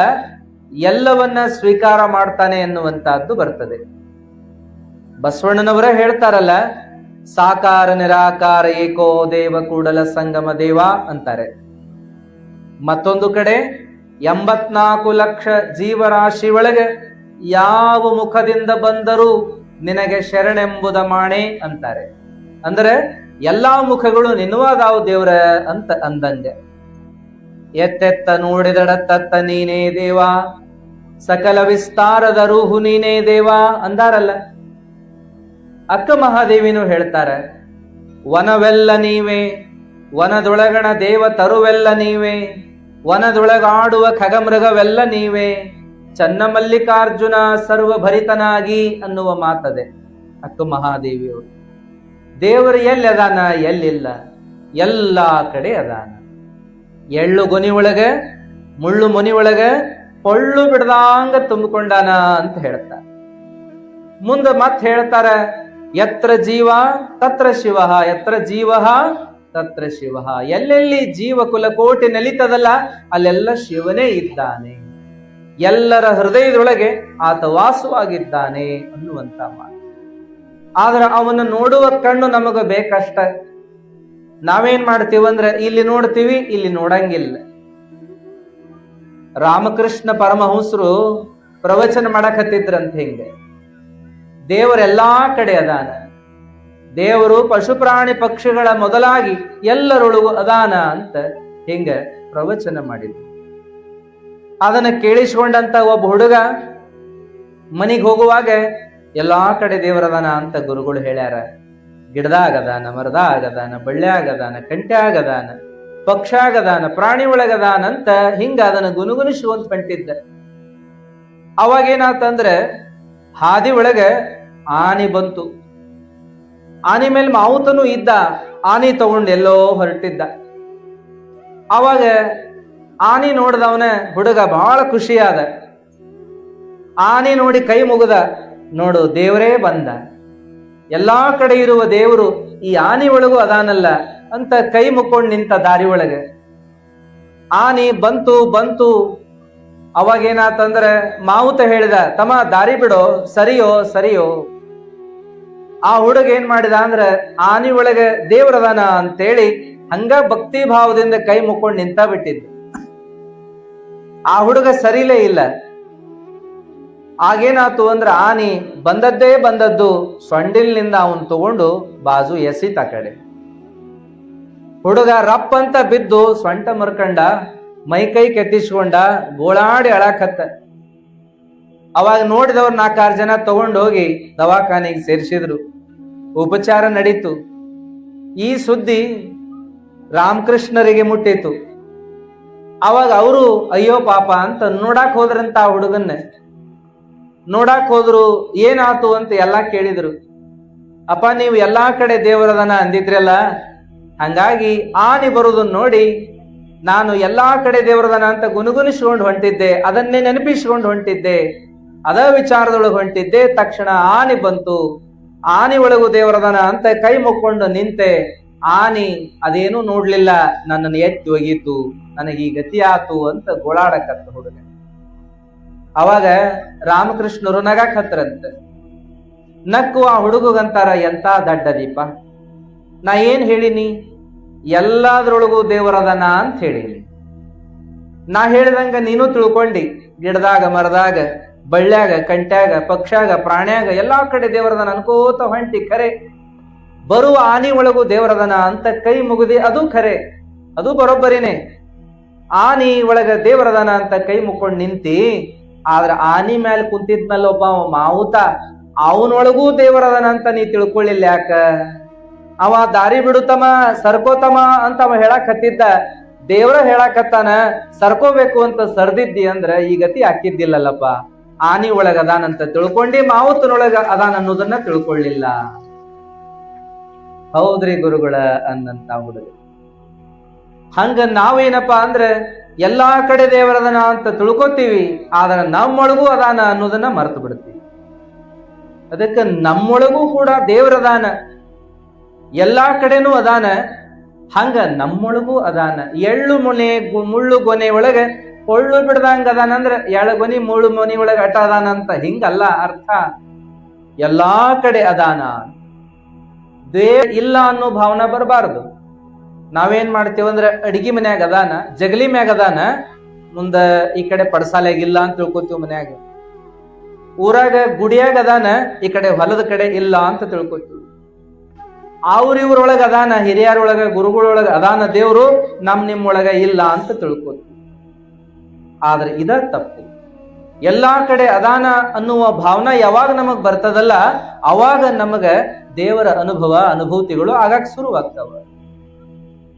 ಎಲ್ಲವನ್ನ ಸ್ವೀಕಾರ ಮಾಡ್ತಾನೆ ಎನ್ನುವಂತಹದ್ದು ಬರ್ತದೆ. ಬಸವಣ್ಣನವರೇ ಹೇಳ್ತಾರಲ್ಲ, ಸಾಕಾರ ನಿರಾಕಾರ ಏಕೋ ದೇವ ಕೂಡಲ ಸಂಗಮ ದೇವ ಅಂತಾರೆ. ಮತ್ತೊಂದು ಕಡೆ 84 ಲಕ್ಷ ಜೀವರಾಶಿ ಒಳಗೆ ಯಾವ ಮುಖದಿಂದ ಬಂದರೂ ನಿನಗೆ ಶರಣೆಂಬುದ ಮಾಣೆ ಅಂತಾರೆ. ಅಂದ್ರೆ ಎಲ್ಲಾ ಮುಖಗಳು ನಿನ್ವಾದಾವು ದೇವ್ರ ಅಂತ ಅಂದಂಗೆ. ಎತ್ತೆತ್ತ ನೋಡಿದಡತ್ತತ್ತ ನೀನೇ ದೇವ, ಸಕಲ ವಿಸ್ತಾರದ ರೂಹು ನೀನೇ ದೇವ ಅಂದಾರಲ್ಲ. ಅಕ್ಕ ಮಹಾದೇವಿನೂ ಹೇಳ್ತಾರೆ, ವನವೆಲ್ಲ ನೀವೇ, ವನದೊಳಗಣ ದೇವ ತರುವೆಲ್ಲ ನೀವೇ, ವನದೊಳಗಾಡುವ ಖಗಮೃಗವೆಲ್ಲ ನೀವೇ, ಚನ್ನಮಲ್ಲಿಕಾರ್ಜುನ ಸರ್ವಭರಿತನಾಗಿ ಅನ್ನುವ ಮಾತದೆ ಅಕ್ಕ ಮಹಾದೇವಿಯವರು. ದೇವರು ಎಲ್ಲಿ ಅದಾನ, ಎಲ್ಲಿಲ್ಲ, ಎಲ್ಲಾ ಕಡೆ ಅದಾನ. ಎಳ್ಳು ಗೊನಿ ಒಳಗೆ ಮುಳ್ಳು ಮೊನಿ ಒಳಗೆ ಪೊಳ್ಳು ಬಿಡದಾಂಗ ತುಂಬಿಕೊಂಡಾನ ಅಂತ ಹೇಳ್ತಾರೆ. ಮುಂದೆ ಮತ್ತೆ ಹೇಳ್ತಾರ, ಯತ್ರ ಜೀವ ತತ್ರ ಶಿವ, ಯತ್ರ ಜೀವ ತತ್ರ ಶಿವ. ಎಲ್ಲೆಲ್ಲಿ ಜೀವ ಕುಲಕೋಟಿ ನೆಲಿತದಲ್ಲ ಅಲ್ಲೆಲ್ಲ ಶಿವನೇ ಇದ್ದಾನೆ, ಎಲ್ಲರ ಹೃದಯದೊಳಗೆ ಆತ ವಾಸವಾಗಿದ್ದಾನೆ ಅನ್ನುವಂತ ಮಾತು. ಆದ್ರೆ ಅವನ ನೋಡುವ ಕಣ್ಣು ನಮಗ ಬೇಕಷ್ಟ. ನಾವೇನ್ ಮಾಡ್ತೀವಂದ್ರೆ ಇಲ್ಲಿ ನೋಡ್ತೀವಿ, ಇಲ್ಲಿ ನೋಡಂಗಿಲ್ಲ. ರಾಮಕೃಷ್ಣ ಪರಮಹಂಸರು ಪ್ರವಚನ ಮಾಡಕತ್ತಿದ್ರಂತ ಹಿಂಗೆ, ದೇವರೆಲ್ಲಾ ಕಡೆ ಅದಾನ, ದೇವರು ಪಶು ಪ್ರಾಣಿ ಪಕ್ಷಿಗಳ ಮೊದಲಾಗಿ ಎಲ್ಲರೊಳಗೂ ಅದಾನ ಅಂತ ಹಿಂಗ ಪ್ರವಚನ ಮಾಡಿದ್ರು. ಅದನ್ನ ಕೇಳಿಸ್ಕೊಂಡಂತ ಒಬ್ಬ ಹುಡುಗ ಮನಿಗೆ ಹೋಗುವಾಗ ಎಲ್ಲಾ ಕಡೆ ದೇವರದಾನ ಅಂತ ಗುರುಗಳು ಹೇಳ್ಯಾರ. ಗಿಡದಾಗದಾನ, ಮರದಾಗದಾನ, ಬಳ್ಳ್ಯಾಗದಾನ, ಕಂಟ್ಯಾಗದಾನ, ಪಕ್ಷಾಗದಾನ, ಪ್ರಾಣಿ ಒಳಗದಾನ ಅಂತ ಹಿಂಗ ಅದನ್ನ ಗುನುಗುನಿಸುವಂತ ಕಂಟಿದ್ದ. ಅವಾಗೇನಾತಂದ್ರೆ ಹಾದಿ ಒಳಗೆ ಆನೆ ಬಂತು. ಆನೆ ಮೇಲೆ ಮಾವುತನು ಇದ್ದ. ಆನೆ ತಗೊಂಡು ಎಲ್ಲೋ ಹೊರಟಿದ್ದ. ಅವಾಗ ಆನೆ ನೋಡ್ದವನ ಹುಡುಗ ಬಹಳ ಖುಷಿಯಾದ. ಆನೆ ನೋಡಿ ಕೈ ಮುಗಿದ, ನೋಡು ದೇವರೇ ಬಂದ, ಎಲ್ಲಾ ಕಡೆ ಇರುವ ದೇವರು ಈ ಆನೆ ಒಳಗೂ ಅದಾನಲ್ಲ ಅಂತ ಕೈ ಮುಕ್ಕೊಂಡು ನಿಂತ ದಾರಿ ಒಳಗೆ. ಆನೆ ಬಂತು. ಅವಾಗೇನಾತಂದ್ರೆ ಮಾವುತ ಹೇಳಿದ, ತಮ್ಮ ದಾರಿ ಬಿಡೋ, ಸರಿಯೋ. ಆ ಹುಡುಗ ಏನ್ ಮಾಡಿದ ಅಂದ್ರೆ ಆನೆ ಒಳಗೆ ದೇವರದಾನ ಅಂತೇಳಿ ಹಂಗ ಭಕ್ತಿ ಭಾವದಿಂದ ಕೈ ಮುಕ್ಕೊಂಡು ನಿಂತ ಬಿಟ್ಟಿದ್ದ. ಆ ಹುಡುಗ ಸರಿಲೇ ಇಲ್ಲ. ಆಗೇನಾತು ಅಂದ್ರೆ ಆನೆ ಬಂದದ್ದು ಸೊಂಡಿಲ್ನಿಂದ ಅವನ್ ತಗೊಂಡು ಬಾಜು ಎಸಿತ ಕಡೆ. ಹುಡುಗ ರಪ್ಪ ಅಂತ ಬಿದ್ದು ಸೊಂಟ ಮರ್ಕಂಡ ಮೈಕೈ ಕೆತ್ತಿಸ್ಕೊಂಡ ಗೋಳಾಡಿ ಅಳಾಕತ್ತ. ಅವಾಗ ನೋಡಿದವ್ರು 4-6 ಜನ ತಗೊಂಡೋಗಿ ದವಾಖಾನೆಗೆ ಸೇರಿಸಿದ್ರು. ಉಪಚಾರ ನಡೀತು. ಈ ಸುದ್ದಿ ರಾಮಕೃಷ್ಣರಿಗೆ ಮುಟ್ಟಿತು. ಅವಾಗ ಅವರು ಅಯ್ಯೋ ಪಾಪ ಅಂತ ನೋಡಾಕ್ ಹೋದ್ರಂತ ಆ ಹುಡುಗನ್ನ ನೋಡಾಕ್ ಹೋದ್ರು. ಏನಾತು ಅಂತ ಎಲ್ಲಾ ಕೇಳಿದ್ರು. ಅಪ್ಪ ನೀವು ಎಲ್ಲಾ ಕಡೆ ದೇವರದನ ಅಂದಿದ್ರಲ್ಲ, ಹಂಗಾಗಿ ಆನೆ ಬರುದನ್ನ ನೋಡಿ ನಾನು ಎಲ್ಲಾ ಕಡೆ ದೇವರದನ ಅಂತ ಗುನುಗುನಿಸ್ಕೊಂಡು ಹೊಂಟಿದ್ದೆ, ಅದನ್ನೇ ನೆನಪಿಸ್ಕೊಂಡು ಹೊಂಟಿದ್ದೆ, ಅದ ವಿಚಾರದೊಳಗೆ ಹೊಂಟಿದ್ದೆ. ತಕ್ಷಣ ಆನೆ ಬಂತು, ಆನೆ ಒಳಗು ದೇವರದನ ಅಂತ ಕೈ ಮುಕ್ಕೊಂಡು ನಿಂತೆ. ಆನಿ ಅದೇನೂ ನೋಡ್ಲಿಲ್ಲ, ನನ್ನನ್ನು ಎತ್ತಿ ಒಗೀತು, ನನಗೆ ಈ ಗತಿ ಆತು ಅಂತ ಗೋಳಾಡಕತ್ತ ಹುಡುಗ. ಅವಾಗ ರಾಮಕೃಷ್ಣರು ನಗಾಕತ್ರಂತೆ. ನಕ್ಕು ಆ ಹುಡುಗಂತಾರ, ಎಂತ ದಡ್ಡ ದೀಪ, ನಾ ಏನ್ ಹೇಳಿನಿ? ಎಲ್ಲಾದ್ರೊಳಗೂ ದೇವರದನ ಅಂತ ಹೇಳಿನಿ. ನಾ ಹೇಳಿದಂಗ ನೀನು ತಿಳ್ಕೊಂಡಿ. ಗಿಡದಾಗ, ಮರದಾಗ, ಬಳ್ಳ್ಯಾಗ, ಕಂಟ್ಯಾಗ, ಪಕ್ಷಾಗ, ಪ್ರಾಣ್ಯಾಗ ಎಲ್ಲಾ ಕಡೆ ದೇವರದನ ಅನ್ಕೋತ ಹೊಂಟಿ. ಖರೆ ಬರುವ ಆನಿ ಒಳಗೂ ದೇವರದನ ಅಂತ ಕೈ ಮುಗಿದಿ, ಅದು ಖರೆ, ಅದು ಬರೋಬ್ಬರಿನೇ. ಆನಿ ಒಳಗ ದೇವರದನ ಅಂತ ಕೈ ಮುಕ್ಕೊಂಡು ನಿಂತಿ. ಆದ್ರ ಆನಿ ಮ್ಯಾಲ ಕುಂತಿದ್ಮೇಲೆ ಒಬ್ಬ ಮಾವುತ, ಅವನೊಳಗೂ ದೇವರದನ ಅಂತ ನೀ ತಿಳ್ಕೊಳ್ಳಿಲ್ಲ ಯಾಕ? ಅವ ದಾರಿ ಬಿಡುತ್ತಮ, ಸರ್ಕೋತಮ ಅಂತ ಅವ ಹೇಳಕ್ ಹತ್ತಿದ್ದ. ದೇವ್ರ ಹೇಳಾಕತ್ತಾನ ಸರ್ಕೋಬೇಕು ಅಂತ ಸರ್ದಿದ್ದಿ ಅಂದ್ರ ಈ ಗತಿ ಹಾಕಿದ್ದಿಲ್ಲಲ್ಲಪ್ಪ. ಆನಿ ಒಳಗ ಅದಾನಂತ ತಿಳ್ಕೊಂಡಿ, ಮಾವುತನೊಳಗ ಅದಾನ ಅನ್ನೋದನ್ನ ತಿಳ್ಕೊಳ್ಳಿಲ್ಲ. ಹೌದ್ರಿ ಗುರುಗಳ ಅನ್ನಂತ ಹುಡುಗ. ಹಂಗ ನಾವೇನಪ್ಪಾ ಅಂದ್ರೆ ಎಲ್ಲಾ ಕಡೆ ದೇವರದನ ಅಂತ ತಿಳ್ಕೊತೀವಿ, ಆದ್ರೆ ನಮ್ಮೊಳಗೂ ಅದಾನ ಅನ್ನೋದನ್ನ ಮರೆತು ಬಿಡ್ತೀವಿ. ಅದಕ್ಕೆ ನಮ್ಮೊಳಗೂ ಕೂಡ ದೇವರದಾನ, ಎಲ್ಲಾ ಕಡೆನೂ ಅದಾನ. ಹಂಗ ನಮ್ಮೊಳಗೂ ಅದಾನ. ಎಳ್ಳು ಮೊನೆ ಮುಳ್ಳು ಗೊನೆ ಒಳಗ ಕೊಳ್ಳು ಬಿಡ್ದಂಗ ಅದಾನ ಅಂದ್ರ ಎಳ್ಳು ಗೊನಿ ಮುಳ್ಳು ಮೊನೆ ಒಳಗ ಅಟ ಅದಾನ ಅಂತ ಹಿಂಗಲ್ಲ ಅರ್ಥ. ಎಲ್ಲಾ ಕಡೆ ಅದಾನ. ದೇವ್ ಇಲ್ಲ ಅನ್ನೋ ಭಾವನೆ ಬರಬಾರದು. ನಾವೇನ್ ಮಾಡ್ತೇವ ಅಂದ್ರೆ ಅಡಿಗೆ ಮನ್ಯಾಗ ಅದಾನ, ಜಗಲಿ ಮ್ಯಾಗ ಅದಾನ, ಮುಂದ ಈ ಕಡೆ ಪಡಸಾಲೆಯಾಗ ಇಲ್ಲ ಅಂತ ತಿಳ್ಕೊತೀವಿ. ಮನ್ಯಾಗ ಊರಾಗ ಗುಡಿಯಾಗ ಅದಾನ, ಈ ಕಡೆ ಹೊಲದ ಕಡೆ ಇಲ್ಲ ಅಂತ ತಿಳ್ಕೊತೀವಿ. ಇವ್ರೊಳಗ ಅದಾನ, ಹಿರಿಯರೊಳಗ ಗುರುಗಳೊಳಗ ಅದಾನ ದೇವ್ರು, ನಿಮ್ಮೊಳಗ ಇಲ್ಲ ಅಂತ ತಿಳ್ಕೊತೀವಿ. ಆದ್ರೆ ಇದ ತಪ್ಪು. ಎಲ್ಲಾ ಕಡೆ ಅದಾನ ಅನ್ನುವ ಭಾವನೆ ಯಾವಾಗ ನಮಗ್ ಬರ್ತದಲ್ಲ, ಅವಾಗ ನಮಗ ದೇವರ ಅನುಭೂತಿಗಳು ಆಗಾಕ್ ಶುರುವಾಗ್ತಾವ.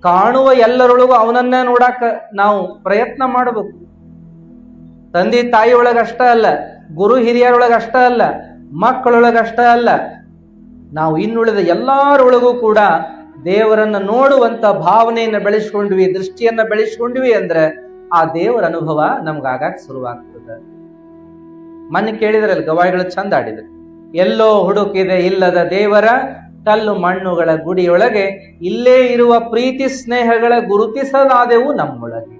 ಕಾಣುವ ಎಲ್ಲರೊಳಗೂ ಅವನನ್ನ ನೋಡಾಕ ನಾವು ಪ್ರಯತ್ನ ಮಾಡಬೇಕು. ತಂದೆ ತಾಯಿ ಒಳಗ ಅಷ್ಟ ಅಲ್ಲ, ಗುರು ಹಿರಿಯರೊಳಗ ಅಷ್ಟ ಅಲ್ಲ, ಮಕ್ಕಳೊಳಗ ಅಷ್ಟ ಅಲ್ಲ, ನಾವು ಇನ್ನುಳಿದ ಎಲ್ಲರೊಳಗೂ ಕೂಡ ದೇವರನ್ನ ನೋಡುವಂತ ಭಾವನೆಯನ್ನ ಬೆಳೆಸ್ಕೊಂಡ್ವಿ, ದೃಷ್ಟಿಯನ್ನ ಬೆಳೆಸ್ಕೊಂಡ್ವಿ ಅಂದ್ರೆ ಆ ದೇವರ ಅನುಭವ ನಮ್ಗಾಗಾಕ್ ಶುರುವಾಗ್ತದೆ. ಮೊನ್ನೆ ಕೇಳಿದ್ರಲ್ಲಿ ಗವಾಯಿಗಳು ಚಂದ ಆಡಿದ್ರು. ಎಲ್ಲೋ ಹುಡುಕಿದೆ ಇಲ್ಲದ ದೇವರ, ಕಲ್ಲು ಮಣ್ಣುಗಳ ಗುಡಿಯೊಳಗೆ ಇಲ್ಲೇ ಇರುವ ಪ್ರೀತಿ ಸ್ನೇಹಗಳ ಗುರುತಿಸಲಾದೆವು ನಮ್ಮೊಳಗೆ.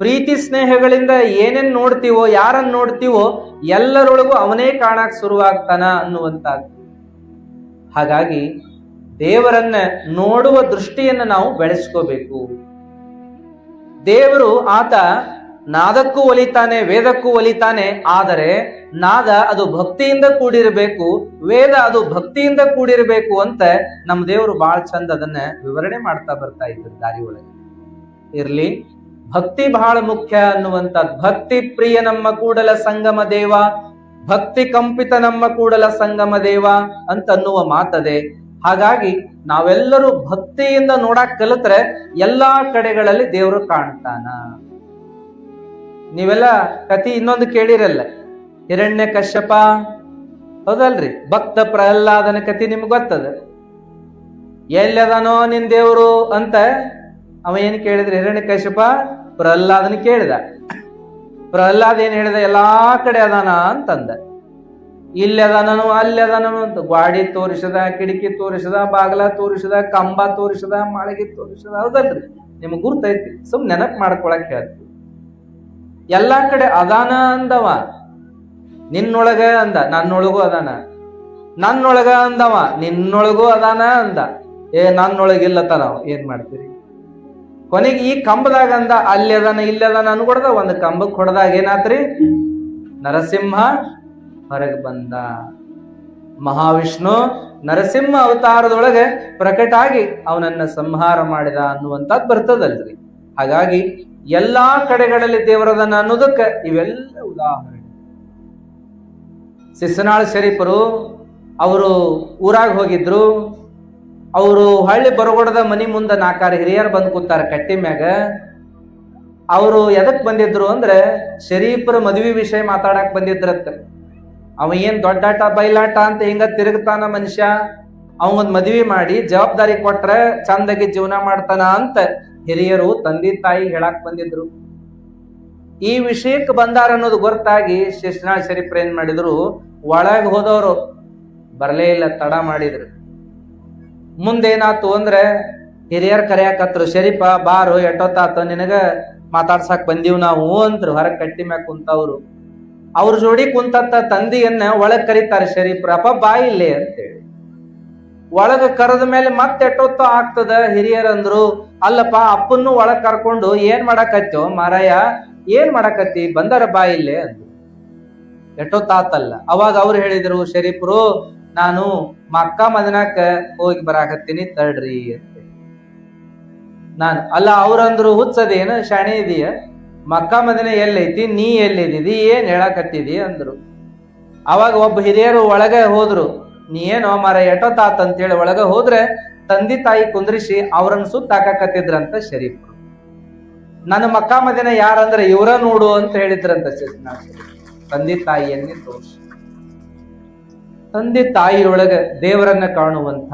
ಪ್ರೀತಿ ಸ್ನೇಹಗಳಿಂದ ಏನೇನ್ ನೋಡ್ತೀವೋ, ಯಾರನ್ನ ನೋಡ್ತೀವೋ ಎಲ್ಲರೊಳಗೂ ಅವನೇ ಕಾಣಕ್ ಶುರುವಾಗ್ತಾನ ಅನ್ನುವಂಥದ್ದು. ಹಾಗಾಗಿ ದೇವರನ್ನ ನೋಡುವ ದೃಷ್ಟಿಯನ್ನ ನಾವು ಬೆಳೆಸ್ಕೋಬೇಕು. ದೇವರು ಆತ ನಾದಕ್ಕೂ ಒಲಿತಾನೆ, ವೇದಕ್ಕೂ ಒಲಿತಾನೆ. ಆದರೆ ನಾದ ಅದು ಭಕ್ತಿಯಿಂದ ಕೂಡಿರಬೇಕು, ವೇದ ಅದು ಭಕ್ತಿಯಿಂದ ಕೂಡಿರಬೇಕು ಅಂತ ನಮ್ಮ ದೇವರು ಬಹಳ ಚಂದ ಅದನ್ನ ವಿವರಣೆ ಮಾಡ್ತಾ ಬರ್ತಾ ಇದ್ರು ದಾರಿ ಒಳಗೆ. ಇರ್ಲಿ, ಭಕ್ತಿ ಬಹಳ ಮುಖ್ಯ ಅನ್ನುವಂತ. ಭಕ್ತಿ ಪ್ರಿಯ ನಮ್ಮ ಕೂಡಲ ಸಂಗಮ ದೇವ, ಭಕ್ತಿ ಕಂಪಿತ ನಮ್ಮ ಕೂಡಲ ಸಂಗಮ ದೇವ ಅಂತ ಅನ್ನುವ ಮಾತದೆ. ಹಾಗಾಗಿ ನಾವೆಲ್ಲರೂ ಭಕ್ತಿಯಿಂದ ನೋಡಕ್ ಕಲಿತ್ರೆ ಎಲ್ಲಾ ಕಡೆಗಳಲ್ಲಿ ದೇವರು ಕಾಣ್ತಾನ. ನೀವೆಲ್ಲ ಕತಿ ಇನ್ನೊಂದು ಕೇಳಿರಲ್ಲ, ಹಿರಣ್ಯ ಕಶ್ಯಪ, ಹೌದಲ್ರಿ? ಭಕ್ತ ಪ್ರಹ್ಲಾದನ ಕತಿ ನಿಮ್ಗೆ ಗೊತ್ತದ. ಎಲ್ಲದನೋ ನಿನ್ ದೇವ್ರು ಅಂತ ಅವ ಏನ್ ಕೇಳಿದ್ರಿ? ಹಿರಣ್ಯ ಕಶ್ಯಪ ಪ್ರಹ್ಲಾದನ ಕೇಳಿದ. ಪ್ರಹ್ಲಾದ ಏನ್ ಹೇಳಿದ? ಎಲ್ಲಾ ಕಡೆ ಅದಾನ ಅಂತಂದ. ಇಲ್ಲಿ ಅದಾನನು, ಅಲ್ಲಿ ಅದಾನನು ಅಂತ ಗ್ವಾಡಿ ತೋರಿಸದ, ಕಿಟಕಿ ತೋರಿಸದ, ಬಾಗಲ ತೋರಿಸದ, ಕಂಬ ತೋರಿಸದ, ಮಾಳಿಗೆ ತೋರಿಸದ. ಹೌದಲ್ರಿ? ನಿಮ್ಗೆ ಗುರ್ತೈತಿ, ಸುಮ್ ನೆನಪು ಮಾಡ್ಕೊಳಕ್ ಹೇಳ್ತೀವಿ. ಎಲ್ಲಾ ಕಡೆ ಅದಾನ ಅಂದವ. ನಿನ್ನೊಳಗ ಅಂದ, ನನ್ನೊಳಗೂ ಅದಾನ. ನನ್ನೊಳಗ ಅಂದವ, ನಿನ್ನೊಳಗೂ ಅದಾನ ಅಂದ. ನನ್ನೊಳಗಿಲ್ಲತ್ತ ನಾವು ಏನ್ ಮಾಡ್ತೀರಿ? ಕೊನೆಗೆ ಈ ಕಂಬದಾಗ ಅಂದ, ಅಲ್ಲಿ ಅದಾನ, ಇಲ್ಲಿ ಅದಾನ ಅನ್ಕೊಡ್ದ. ಒಂದು ಕಂಬಕ್ಕೆ ಹೊಡೆದಾಗ ಏನಾತ್ರಿ? ನರಸಿಂಹ ಹೊರಗೆ ಬಂದ. ಮಹಾವಿಷ್ಣು ನರಸಿಂಹ ಅವತಾರದೊಳಗೆ ಪ್ರಕಟ ಆಗಿ ಅವನನ್ನ ಸಂಹಾರ ಮಾಡಿದ ಅನ್ನುವಂಥದ್ದು ಬರ್ತದಲ್ರಿ. ಹಾಗಾಗಿ ಎಲ್ಲಾ ಕಡೆಗಳಲ್ಲಿ ದೇವರದನ್ನ ಅನ್ನೋದಕ್ಕೆ ಇವೆಲ್ಲ ಉದಾಹರಣೆ. ಸಿಸನಾಳ ಶರೀಫರು ಅವರು ಊರಾಗ ಹೋಗಿದ್ರು. ಅವರು ಹಳ್ಳಿ ಬರಗೊಡದ ಮನಿ ಮುಂದ 4 ಹಿರಿಯರು ಬಂದು ಕೂತಾರ ಕಟ್ಟಿ ಮ್ಯಾಗ. ಅವರು ಎದಕ್ ಬಂದಿದ್ರು ಅಂದ್ರೆ ಶರೀಫರ ಮದುವೆ ವಿಷಯ ಮಾತಾಡಕ್ ಬಂದಿದ್ರತ್ತ. ಅವ ಏನ್ ದೊಡ್ಡಾಟ ಬೈಲಾಟ ಅಂತ ಹಿಂಗ ತಿರುಗ್ತಾನ ಮನುಷ್ಯ, ಅವಂಗೊಂದ್ ಮದ್ವಿ ಮಾಡಿ ಜವಾಬ್ದಾರಿ ಕೊಟ್ರೆ ಚಂದಾಗಿ ಜೀವನ ಮಾಡ್ತಾನ ಅಂತ ಹಿರಿಯರು ತಂದೆ ತಾಯಿ ಹೇಳಾಕ್ ಬಂದಿದ್ರು. ಈ ವಿಷಯಕ್ಕೆ ಬಂದಾರ ಅನ್ನೋದು ಗೊತ್ತಾಗಿ ಶಿಶುನಾಳ ಶರೀಫ್ರು ಏನ್ ಮಾಡಿದ್ರು, ಒಳಗ್ ಹೋದವರು ಬರಲೇ ಇಲ್ಲ, ತಡ ಮಾಡಿದ್ರು. ಮುಂದೇನಾತು ಅಂದ್ರೆ ಹಿರಿಯರ್ ಕರೆಯಾಕತ್ರು, ಶರೀಫ ಬಾರು ಎಷ್ಟೊತ್ತಾತ ನಿನಗ ಮಾತಾಡ್ಸಾಕ್ ಬಂದೀವ್ ನಾವು ಅಂದ್ರು. ಹೊರಗ್ ಕಟ್ಟಿ ಮ್ಯಾಗ ಕುಂತವ್ರು. ಅವ್ರ ಜೋಡಿ ಕುಂತತ್ತ ತಂದೆಯನ್ನ ಒಳಗ್ ಕರೀತಾರೆ ಶರೀಫ್ರ, ಅಪ್ಪ ಬಾ ಇಲ್ಲಿ ಅಂತೇಳಿ. ಒಳಗ ಕರೆದ ಮೇಲೆ ಮತ್ತೆ ಎಷ್ಟೊತ್ತೋ ಆಗ್ತದ. ಹಿರಿಯರಂದ್ರು, ಅಲ್ಲಪ್ಪ ಅಪ್ಪನ್ನು ಒಳಗ್ ಕರ್ಕೊಂಡು ಏನ್ ಮಾಡಾಕತ್ತೋ ಮಾರಾಯ, ಏನ್ ಮಾಡಾಕತ್ತಿ, ಬಂದಾರ ಬಾ ಇಲ್ಲೇ ಅಂದ್ರು. ಎಷ್ಟೊತ್ತಾತಲ್ಲ. ಅವಾಗ ಅವ್ರು ಹೇಳಿದ್ರು, ಶರೀಫ್ರು ನಾನು ಮಕ್ಕಾ ಮದನಾಕ ಹೋಗಿ ಬರಾಕತ್ತೀನಿ ತಡ್ರಿ ಅಂತ. ನಾನು ಅಲ್ಲ, ಅವ್ರಂದ್ರು ಹುಚ್ಚದೇನು ಶಾಣೆ ಇದೀಯ, ಮಕ್ಕಾ ಮದಿನ ಎಲ್ಲೈತಿ, ನೀ ಎಲ್ಲಿದ್ದೀದಿ, ಏನ್ ಹೇಳಾಕತ್ತಿದಿ ಅಂದ್ರು. ಅವಾಗ ಒಬ್ಬ ಹಿರಿಯರು ಒಳಗೆ ಹೋದ್ರು. ನೀ ಏನೋ ಮಾರ ಎಷ್ಟೊತ್ತಾತ ಅಂತೇಳಿ ಒಳಗ ಹೋದ್ರೆ ತಂದೆ ತಾಯಿ ಕುಂದ್ರಿಸಿ ಅವ್ರನ್ನ ಸುತ್ತ ಹಾಕಾಕತ್ತಿದ್ರಂತ ಶರೀಫ್ರು. ನನ್ನ ಮಕ್ಕಾ ಮದಿನ ಯಾರಂದ್ರೆ ಇವ್ರ ನೋಡು ಅಂತ ಹೇಳಿದ್ರಂತ ತಂದೆ ತಾಯಿಯನ್ನೇ ತೋರಿಸಿ. ತಂದೆ ತಾಯಿಯೊಳಗ ದೇವರನ್ನ ಕಾಣುವಂತ,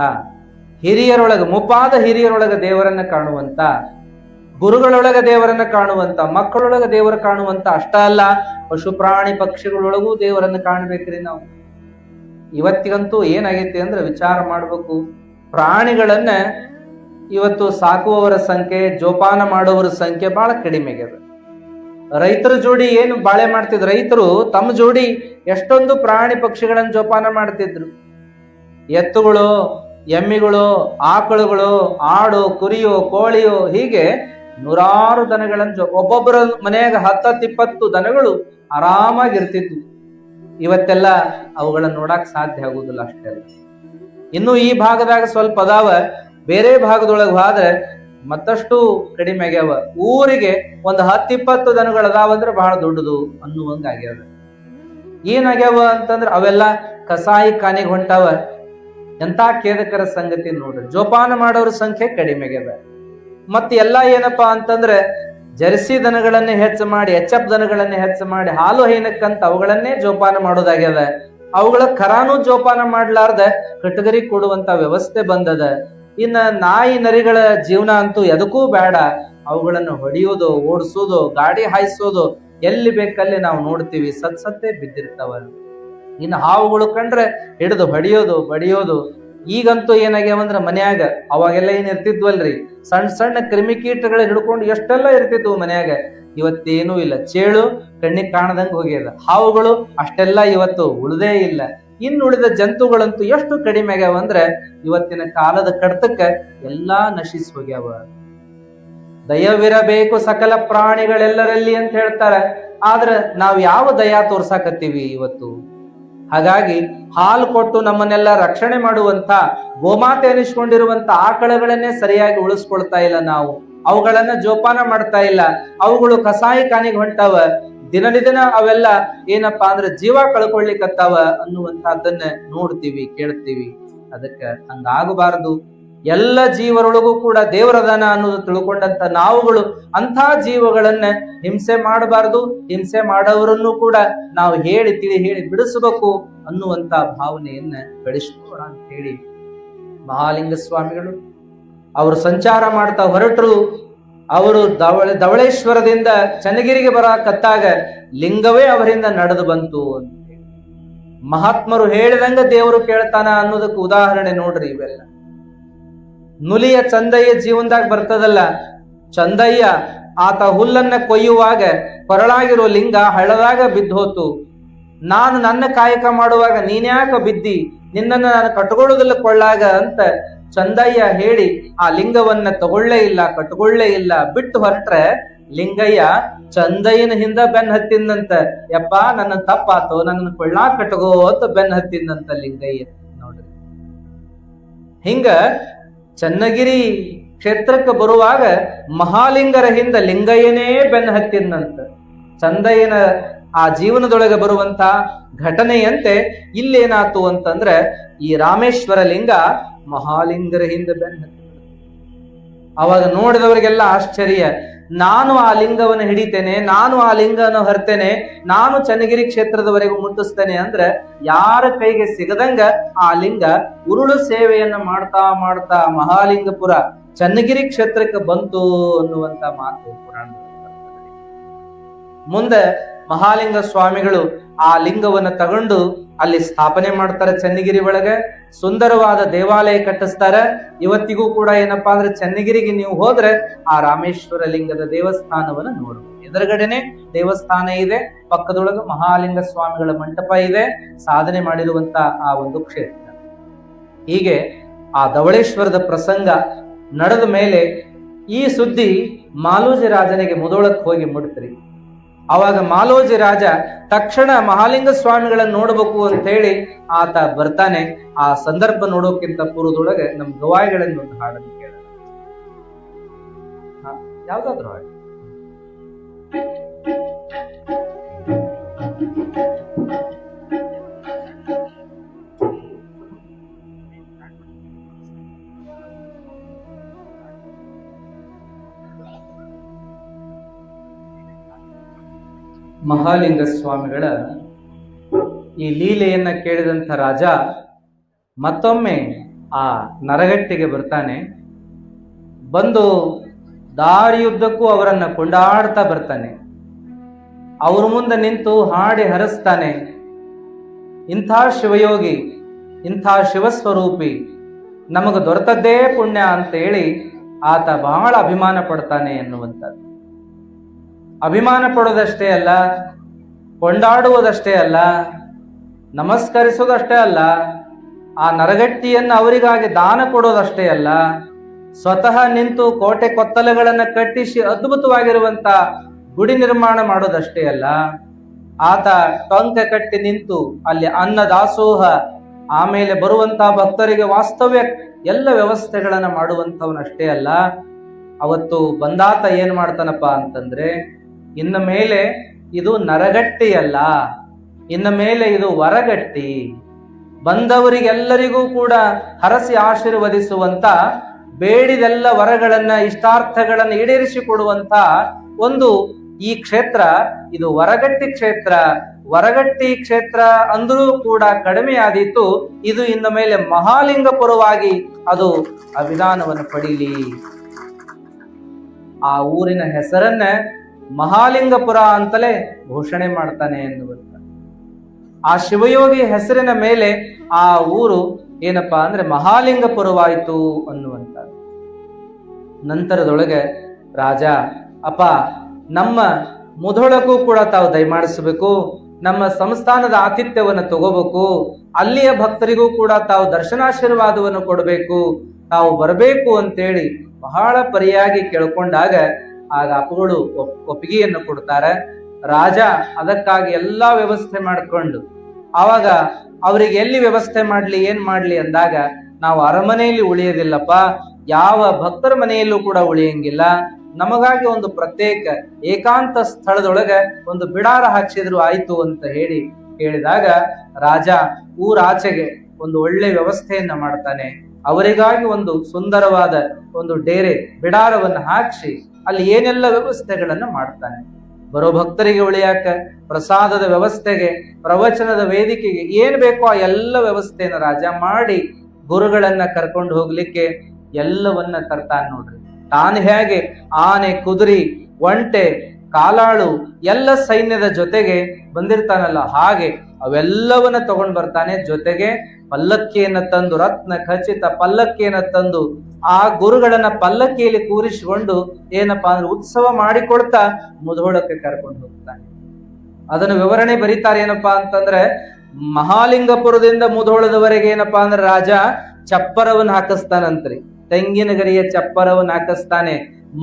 ಹಿರಿಯರೊಳಗ ಮುಪ್ಪಾದ ಹಿರಿಯರೊಳಗ ದೇವರನ್ನ ಕಾಣುವಂತ, ಗುರುಗಳೊಳಗ ದೇವರನ್ನ ಕಾಣುವಂತ, ಮಕ್ಕಳೊಳಗ ದೇವರ ಕಾಣುವಂತ ಅಷ್ಟ ಅಲ್ಲ, ಪಶು ಪ್ರಾಣಿ ಪಕ್ಷಿಗಳೊಳಗೂ ದೇವರನ್ನ ಕಾಣಬೇಕ್ರಿ ನಾವು. ಇವತ್ತಿಗಂತೂ ಏನಾಗೈತಿ ಅಂದ್ರೆ ವಿಚಾರ ಮಾಡ್ಬೇಕು, ಪ್ರಾಣಿಗಳನ್ನ ಇವತ್ತು ಸಾಕುವವರ ಸಂಖ್ಯೆ, ಜೋಪಾನ ಮಾಡುವವರ ಸಂಖ್ಯೆ ಬಹಳ ಕಡಿಮೆ ಆಗ್ಯದ. ರೈತರ ಜೋಡಿ ಏನು ಬಾಳೆ ಮಾಡ್ತಿದ್ರು, ರೈತರು ತಮ್ಮ ಜೋಡಿ ಎಷ್ಟೊಂದು ಪ್ರಾಣಿ ಪಕ್ಷಿಗಳನ್ನ ಜೋಪಾನ ಮಾಡ್ತಿದ್ರು. ಎತ್ತುಗಳು, ಎಮ್ಮಿಗಳು, ಆಕಳುಗಳು, ಆಡು, ಕುರಿಯೋ, ಕೋಳಿಯೋ, ಹೀಗೆ ನೂರಾರು ದನಗಳನ್ನ ಒಬ್ಬೊಬ್ಬರ ಮನೆಯಾಗ 10-20 ದನಗಳು ಆರಾಮಾಗಿರ್ತಿದ್ವು. ಇವತ್ತೆಲ್ಲ ಅವುಗಳನ್ನ ನೋಡಕ್ ಸಾಧ್ಯ ಆಗುದಿಲ್ಲ ಅಷ್ಟೆಲ್ಲ. ಇನ್ನು ಈ ಭಾಗದಾಗ ಸ್ವಲ್ಪ ಅದಾವ, ಬೇರೆ ಭಾಗದೊಳಗೆ ಹೋದ್ರೆ ಮತ್ತಷ್ಟು ಕಡಿಮೆ ಆಗ್ಯಾವ. ಊರಿಗೆ ಒಂದು 10-20 ದನಗಳು ಅದಾವಂದ್ರೆ ಬಹಳ ದೊಡ್ಡದು ಅನ್ನುವಂಗ ಆಗ್ಯಾವ. ಏನಾಗ್ಯಾವ ಅಂತಂದ್ರೆ ಅವೆಲ್ಲ ಕಸಾಯಿ ಖಾನೆಗೆ ಹೊಂಟಾವ. ಎಂತ ಖೇದಕರ ಸಂಗತಿ ನೋಡ್ರಿ. ಜೋಪಾನ ಮಾಡೋರ ಸಂಖ್ಯೆ ಕಡಿಮೆ ಆಗ್ಯದ. ಮತ್ತೆ ಎಲ್ಲ ಏನಪ್ಪಾ ಅಂತಂದ್ರೆ ಜರ್ಸಿ ದನಗಳನ್ನೇ ಹೆಚ್ಚು ಮಾಡಿ, ಎಚ್.ಎಫ್ ದನಗಳನ್ನೇ ಹೆಚ್ಚು ಮಾಡಿ, ಹಾಲು ಹೈನಕ್ಕಂತ ಅವುಗಳನ್ನೇ ಜೋಪಾನ ಮಾಡೋದಾಗ್ಯದ. ಅವುಗಳ ಕರಾನು ಜೋಪಾನ ಮಾಡ್ಲಾರ್ದ ಕಟಗರಿ ಕೊಡುವಂತ ವ್ಯವಸ್ಥೆ ಬಂದದ. ಇನ್ನ ನಾಯಿ ನರಿಗಳ ಜೀವನ ಅಂತೂ ಎದಕ್ಕೂ ಬೇಡ. ಅವುಗಳನ್ನು ಹೊಡೆಯೋದು, ಓಡಿಸೋದು, ಗಾಡಿ ಹಾಯಿಸೋದು ಎಲ್ಲಿ ಬೇಕಲ್ಲಿ ನಾವು ನೋಡ್ತೀವಿ, ಸತ್ತೇ ಬಿದ್ದಿರ್ತಾವ. ಇನ್ನು ಹಾವುಗಳು ಕಂಡ್ರೆ ಹಿಡಿದು ಹೊಡಿಯೋದು, ಬಡಿಯೋದು. ಈಗಂತೂ ಏನಾಗ್ಯಾವಂದ್ರ ಮನ್ಯಾಗ, ಅವಾಗೆಲ್ಲ ಏನ್ ಇರ್ತಿದ್ವಲ್ರಿ, ಸಣ್ಣ ಸಣ್ಣ ಕ್ರಿಮಿಕೀಟಗಳು ಹಿಡ್ಕೊಂಡು ಎಷ್ಟೆಲ್ಲ ಇರ್ತಿದ್ವು ಮನ್ಯಾಗ. ಇವತ್ತೇನೂ ಇಲ್ಲ. ಚೇಳು ಕಣ್ಣಿಗೆ ಕಾಣದಂಗ ಹೋಗ್ಯದ. ಹಾವುಗಳು ಅಷ್ಟೆಲ್ಲ ಇವತ್ತು ಉಳಿದೇ ಇಲ್ಲ. ಇನ್ನುಳಿದ ಜಂತುಗಳಂತೂ ಎಷ್ಟು ಕಡಿಮೆ ಆಗ್ಯಾವ ಅಂದ್ರೆ ಇವತ್ತಿನ ಕಾಲದ ಕಡ್ತಕ್ಕ ಎಲ್ಲಾ ನಶಿಸಿ ಹೋಗ್ಯಾವ. ದಯವಿರಬೇಕು ಸಕಲ ಪ್ರಾಣಿಗಳೆಲ್ಲರಲ್ಲಿ ಅಂತ ಹೇಳ್ತಾರೆ. ಆದ್ರೆ ನಾವ್ ಯಾವ ದಯಾ ತೋರ್ಸಾಕತ್ತೀವಿ ಇವತ್ತು? ಹಾಗಾಗಿ ಹಾಲು ಕೊಟ್ಟು ನಮ್ಮನ್ನೆಲ್ಲ ರಕ್ಷಣೆ ಮಾಡುವಂತ, ಗೋಮಾತೆ ಅನಿಸ್ಕೊಂಡಿರುವಂತ ಆಕಳಗಳನ್ನೇ ಸರಿಯಾಗಿ ಉಳಿಸ್ಕೊಳ್ತಾ ಇಲ್ಲ ನಾವು. ಅವುಗಳನ್ನ ಜೋಪಾನ ಮಾಡ್ತಾ ಇಲ್ಲ. ಅವುಗಳು ಕಸಾಯಿ ಖಾನಿಗೆ ಹೊಂಟಾವ. ದಿನ ಅವೆಲ್ಲ ಏನಪ್ಪಾ ಅಂದ್ರೆ ಜೀವ ಕಳ್ಕೊಳ್ಳಿಕತ್ತಾವ ಅನ್ನುವಂತಹದ್ದನ್ನ ನೋಡ್ತೀವಿ, ಕೇಳ್ತೀವಿ. ಅದಕ್ಕೆ ಹಂಗಾಗಬಾರದು. ಎಲ್ಲ ಜೀವರೊಳಗೂ ಕೂಡ ದೇವರದಾನ ಅನ್ನೋದು ತಿಳ್ಕೊಂಡಂತ ನಾವುಗಳು ಅಂಥ ಜೀವಗಳನ್ನ ಹಿಂಸೆ ಮಾಡಬಾರದು. ಹಿಂಸೆ ಮಾಡೋರನ್ನು ಕೂಡ ನಾವು ಹೇಳಿ ಬಿಡಿಸಬೇಕು ಅನ್ನುವಂತ ಭಾವನೆಯನ್ನ ಬೆಳೆಸ್ಕೋಣ ಅಂತ ಹೇಳಿ ಮಹಾಲಿಂಗ ಸ್ವಾಮಿಗಳು ಅವರು ಸಂಚಾರ ಮಾಡ್ತಾ ಹೊರಟರು. ಅವರು ಧವಳೇಶ್ವರದಿಂದ ಚನ್ನಗಿರಿಗೆ ಬರಕತ್ತಾಗ ಲಿಂಗವೇ ಅವರಿಂದ ನಡೆದು ಬಂತು ಅಂತ ಹೇಳಿ ಮಹಾತ್ಮರು ಹೇಳಿದಂಗ ದೇವರು ಕೇಳ್ತಾನ ಅನ್ನೋದಕ್ಕೆ ಉದಾಹರಣೆ ನೋಡ್ರಿ ಇವೆಲ್ಲ. ನುಲಿಯ ಚಂದಯ್ಯ ಜೀವನದಾಗ ಬರ್ತದಲ್ಲ, ಚಂದಯ್ಯ ಆತ ಹುಲ್ಲನ್ನ ಕೊಯ್ಯುವಾಗ ಕೊರಳಾಗಿರೋ ಲಿಂಗ ಹಳ್ಳದಾಗ ಬಿದ್ದೋತು. ನಾನು ನನ್ನ ಕಾಯಕ ಮಾಡುವಾಗ ನೀನ್ಯಾಕ ಬಿದ್ದಿ, ನಿನ್ನನ್ನು ನಾನು ಕಟ್ಕೊಳ್ಳೋದಿಲ್ಲ ಕೊಳ್ಳಾಗ ಅಂತ ಚಂದಯ್ಯ ಹೇಳಿ ಆ ಲಿಂಗವನ್ನ ತಗೊಳ್ಳೇ ಇಲ್ಲ, ಕಟ್ಕೊಳ್ಳೇ ಇಲ್ಲ, ಬಿಟ್ಟು ಹೊರಟ್ರೆ ಲಿಂಗಯ್ಯ ಚಂದಯ್ಯನ ಹಿಂದ ಬೆನ್ ಹತ್ತಿಂದಂತ. ಯಪ್ಪ ನನ್ನ ತಪ್ಪಾತು, ನನ್ನ ಕೊಳ್ಳಾಕ್ ಕಟ್ಗೋ ಅಂತ ಬೆನ್ ಹತ್ತಿಂದಂತ ಲಿಂಗಯ್ಯ. ನೋಡ್ರಿ, ಹಿಂಗ ಚನ್ನಗಿರಿ ಕ್ಷೇತ್ರಕ್ಕೆ ಬರುವಾಗ ಮಹಾಲಿಂಗರ ಹಿಂದ ಲಿಂಗಯ್ಯನೇ ಬೆನ್ನ ಹತ್ತಿದ್ನಂತ. ಚಂದಯ್ಯನ ಆ ಜೀವನದೊಳಗೆ ಬರುವಂತ ಘಟನೆಯಂತೆ ಇಲ್ಲೇನಾತು ಅಂತಂದ್ರೆ ಈ ರಾಮೇಶ್ವರ ಲಿಂಗ ಮಹಾಲಿಂಗರ ಹಿಂದೆ ಬೆನ್ನ ಹತ್ತಿ. ಅವಾಗ ನೋಡಿದವರಿಗೆಲ್ಲ ಆಶ್ಚರ್ಯ. ನಾನು ಆ ಲಿಂಗವನ್ನು ಹಿಡಿತೇನೆ, ನಾನು ಆ ಲಿಂಗವನ್ನು ಹರ್ತೇನೆ, ನಾನು ಚನ್ನಗಿರಿ ಕ್ಷೇತ್ರದವರೆಗೂ ಮುಟ್ಟಿಸ್ತೇನೆ ಅಂದ್ರೆ ಯಾರ ಕೈಗೆ ಸಿಗದಂಗ ಆ ಲಿಂಗ ಉರುಳು ಸೇವೆಯನ್ನ ಮಾಡ್ತಾ ಮಾಡ್ತಾ ಮಹಾಲಿಂಗಪುರ ಚನ್ನಗಿರಿ ಕ್ಷೇತ್ರಕ್ಕೆ ಬಂತು ಅನ್ನುವಂತ ಮಾತು ಪುರಾಣದಲ್ಲಿ. ಮುಂದೆ ಮಹಾಲಿಂಗ ಸ್ವಾಮಿಗಳು ಆ ಲಿಂಗವನ್ನು ತಗೊಂಡು ಅಲ್ಲಿ ಸ್ಥಾಪನೆ ಮಾಡ್ತಾರೆ. ಚನ್ನಗಿರಿ ಒಳಗೆ ಸುಂದರವಾದ ದೇವಾಲಯ ಕಟ್ಟಿಸ್ತಾರೆ. ಇವತ್ತಿಗೂ ಕೂಡ ಏನಪ್ಪಾ ಅಂದ್ರೆ ಚನ್ನಗಿರಿಗೆ ನೀವು ಹೋದ್ರೆ ಆ ರಾಮೇಶ್ವರ ಲಿಂಗದ ದೇವಸ್ಥಾನವನ್ನು ನೋಡಬಹುದು. ಎದುರುಗಡೆನೆ ದೇವಸ್ಥಾನ ಇದೆ, ಪಕ್ಕದೊಳಗೆ ಮಹಾಲಿಂಗ ಸ್ವಾಮಿಗಳ ಮಂಟಪ ಇದೆ, ಸಾಧನೆ ಮಾಡಿರುವಂತ ಆ ಒಂದು ಕ್ಷೇತ್ರ. ಹೀಗೆ ಆ ಧವಳೇಶ್ವರದ ಪ್ರಸಂಗ ನಡೆದ ಮೇಲೆ ಈ ಸುದ್ದಿ ಮಾಲೋಜಿ ರಾಜನಿಗೆ ಮುದೋಳಕ್ಕೆ ಹೋಗಿ ಮುಡ್ತ್ರಿ. ಅವಾಗ ಮಾಲೋಜಿ ರಾಜ ತಕ್ಷಣ ಮಹಾಲಿಂಗ ಸ್ವಾಮಿಗಳನ್ನ ನೋಡ್ಬೇಕು ಅಂತ ಹೇಳಿ ಆತ ಬರ್ತಾನೆ. ಆ ಸಂದರ್ಭ ನೋಡೋಕ್ಕಿಂತ ಪೂರ್ವದೊಳಗೆ ನಮ್ ಗವಾಯಿಗಳನ್ನು ಒಂದು ಹಾಡನ್ನು ಕೇಳೋಣ. ಯಾವ್ದಾದ್ರು ಹಾಡು. ಮಹಾಲಿಂಗ ಸ್ವಾಮಿಗಳ ಈ ಲೀಲೆಯನ್ನ ಕೇಳಿದಂಥ ರಾಜ ಮತ್ತೊಮ್ಮೆ ಆ ನರಗಟ್ಟಿಗೆ ಬರ್ತಾನೆ. ಬಂದು ದಾರಿಯುದ್ದಕ್ಕೂ ಅವರನ್ನ ಕೊಂಡಾಡ್ತಾ ಬರ್ತಾನೆ. ಅವ್ರ ಮುಂದೆ ನಿಂತು ಹಾಡಿ ಹರಸ್ತಾನೆ. ಇಂಥ ಶಿವಯೋಗಿ, ಇಂಥ ಶಿವಸ್ವರೂಪಿ ನಮಗೆ ದೊರೆತದ್ದೇ ಪುಣ್ಯ ಅಂತ ಹೇಳಿ ಆತ ಬಹಳ ಅಭಿಮಾನ ಪಡ್ತಾನೆ ಎನ್ನುವಂಥದ್ದು. ಅಭಿಮಾನ ಪಡೋದಷ್ಟೇ ಅಲ್ಲ, ಕೊಂಡಾಡುವುದಷ್ಟೇ ಅಲ್ಲ, ನಮಸ್ಕರಿಸೋದಷ್ಟೇ ಅಲ್ಲ, ಆ ನರಗಟ್ಟಿಯನ್ನು ಅವರಿಗಾಗಿ ದಾನ ಕೊಡೋದಷ್ಟೇ ಅಲ್ಲ, ಸ್ವತಃ ನಿಂತು ಕೋಟೆ ಕೊತ್ತಲೆಗಳನ್ನು ಕಟ್ಟಿಸಿ ಅದ್ಭುತವಾಗಿರುವಂತ ಗುಡಿ ನಿರ್ಮಾಣ ಮಾಡೋದಷ್ಟೇ ಅಲ್ಲ, ಆತ ಟೊಂಕ ಕಟ್ಟಿ ನಿಂತು ಅಲ್ಲಿ ಅನ್ನ ದಾಸೋಹ, ಆಮೇಲೆ ಬರುವಂತ ಭಕ್ತರಿಗೆ ವಾಸ್ತವ್ಯ ಎಲ್ಲ ವ್ಯವಸ್ಥೆಗಳನ್ನ ಮಾಡುವಂಥವನಷ್ಟೇ ಅಲ್ಲ. ಅವತ್ತು ಬಂದಾತ ಏನ್ ಮಾಡ್ತಾನಪ್ಪ ಅಂತಂದ್ರೆ, ಇನ್ನ ಮೇಲೆ ಇದು ನರಗಟ್ಟಿ ಅಲ್ಲ, ಇನ್ನ ಮೇಲೆ ಇದು ವರಗಟ್ಟಿ, ಬಂದವರಿಗೆಲ್ಲರಿಗೂ ಕೂಡ ಹರಸಿ ಆಶೀರ್ವದಿಸುವಂತ, ಬೇಡಿದೆಲ್ಲ ವರಗಳನ್ನ ಇಷ್ಟಾರ್ಥಗಳನ್ನ ಈಡೇರಿಸಿಕೊಡುವಂತ ಒಂದು ಈ ಕ್ಷೇತ್ರ ಇದು ವರಗಟ್ಟಿ ಕ್ಷೇತ್ರ. ವರಗಟ್ಟಿ ಕ್ಷೇತ್ರ ಅಂದ್ರೂ ಕೂಡ ಕಡಿಮೆ ಆದೀತು, ಇದು ಇನ್ನ ಮೇಲೆ ಮಹಾಲಿಂಗಪುರವಾಗಿ ಅದು ಅಭಿದಾನವನ್ನು ಪಡೀಲಿ. ಆ ಊರಿನ ಹೆಸರನ್ನ ಮಹಾಲಿಂಗಪುರ ಅಂತಲೇ ಘೋಷಣೆ ಮಾಡ್ತಾನೆ ಎನ್ನುವಂತ ಆ ಶಿವಯೋಗಿ ಹೆಸರಿನ ಮೇಲೆ ಆ ಊರು ಏನಪ್ಪಾ ಅಂದ್ರೆ ಮಹಾಲಿಂಗಪುರವಾಯಿತು ಅನ್ನುವಂತ. ನಂತರದೊಳಗೆ ರಾಜ, ಅಪ್ಪ ನಮ್ಮ ಮುಧೋಳಕ್ಕೂ ಕೂಡ ತಾವು ದಯಮಾಡಿಸಬೇಕು, ನಮ್ಮ ಸಂಸ್ಥಾನದ ಆತಿಥ್ಯವನ್ನು ತಗೋಬೇಕು, ಅಲ್ಲಿಯ ಭಕ್ತರಿಗೂ ಕೂಡ ತಾವು ದರ್ಶನಾಶೀರ್ವಾದವನ್ನು ಕೊಡಬೇಕು, ತಾವು ಬರಬೇಕು ಅಂತೇಳಿ ಬಹಳ ಪರಿಯಾಗಿ ಕೇಳ್ಕೊಂಡಾಗ ಆಗ ಅಪ್ಪಗಳು ಒಪ್ಪಿಗೆಯನ್ನು ಕೊಡ್ತಾರೆ. ರಾಜ ಅದಕ್ಕಾಗಿ ಎಲ್ಲಾ ವ್ಯವಸ್ಥೆ ಮಾಡಿಕೊಂಡು ಆವಾಗ ಅವರಿಗೆ ಎಲ್ಲಿ ವ್ಯವಸ್ಥೆ ಮಾಡ್ಲಿ ಏನ್ ಮಾಡ್ಲಿ ಅಂದಾಗ, ನಾವು ಅರಮನೆಯಲ್ಲಿ ಉಳಿಯೋದಿಲ್ಲಪ್ಪ, ಯಾವ ಭಕ್ತರ ಮನೆಯಲ್ಲೂ ಕೂಡ ಉಳಿಯಂಗಿಲ್ಲ, ನಮಗಾಗಿ ಒಂದು ಪ್ರತ್ಯೇಕ ಏಕಾಂತ ಸ್ಥಳದೊಳಗೆ ಒಂದು ಬಿಡಾರ ಹಾಕಿಸಿದ್ರು ಆಯ್ತು ಅಂತ ಹೇಳಿ ಹೇಳಿದಾಗ ರಾಜ ಊರಾಚೆಗೆ ಒಂದು ಒಳ್ಳೆ ವ್ಯವಸ್ಥೆಯನ್ನ ಮಾಡ್ತಾನೆ. ಅವರಿಗಾಗಿ ಒಂದು ಸುಂದರವಾದ ಒಂದು ಡೇರೆ ಬಿಡಾರವನ್ನು ಹಾಕಿಸಿ ಅಲ್ಲಿ ಏನೆಲ್ಲ ವ್ಯವಸ್ಥೆಗಳನ್ನ ಮಾಡ್ತಾನೆ. ಬರೋ ಭಕ್ತರಿಗೆ ಉಳಿಯಾಕ, ಪ್ರಸಾದದ ವ್ಯವಸ್ಥೆಗೆ, ಪ್ರವಚನದ ವೇದಿಕೆಗೆ ಏನ್ ಬೇಕೋ ಆ ಎಲ್ಲ ವ್ಯವಸ್ಥೆಯನ್ನು ರಾಜ ಮಾಡಿ ಗುರುಗಳನ್ನ ಕರ್ಕೊಂಡು ಹೋಗ್ಲಿಕ್ಕೆ ಎಲ್ಲವನ್ನ ತರ್ತಾನೆ ನೋಡ್ರಿ. ತಾನು ಹೇಗೆ ಆನೆ, ಕುದುರೆ, ಒಂಟೆ, ಕಾಲಾಳು ಎಲ್ಲ ಸೈನ್ಯದ ಜೊತೆಗೆ ಬಂದಿರ್ತಾನಲ್ಲ, ಹಾಗೆ ಅವೆಲ್ಲವನ್ನ ತಗೊಂಡ್ ಬರ್ತಾನೆ. ಜೊತೆಗೆ ಪಲ್ಲಕ್ಕಿಯನ್ನ ತಂದು, ರತ್ನ ಖಚಿತ ಪಲ್ಲಕ್ಕಿಯನ್ನ ತಂದು ಆ ಗುರುಗಳನ್ನ ಪಲ್ಲಕ್ಕಿಯಲ್ಲಿ ಕೂರಿಸಿಕೊಂಡು ಏನಪ್ಪಾ ಅಂದ್ರೆ ಉತ್ಸವ ಮಾಡಿಕೊಡ್ತಾ ಮುಧೋಳಕ್ಕೆ ಕರ್ಕೊಂಡು ಹೋಗ್ತಾನೆ. ಅದನ್ನು ವಿವರಣೆ ಬರೀತಾರೆ. ಏನಪ್ಪಾ ಅಂತಂದ್ರೆ, ಮಹಾಲಿಂಗಪುರದಿಂದ ಮುಧೋಳದವರೆಗೆ ಏನಪ್ಪಾ ಅಂದ್ರೆ ರಾಜ ಚಪ್ಪರವನ್ನು ಹಾಕಿಸ್ತಾನಂತ್ರಿ. ತೆಂಗಿನ ಗರಿಯ ಚಪ್ಪರವನ್ನು ಹಾಕಿಸ್ತಾನೆ,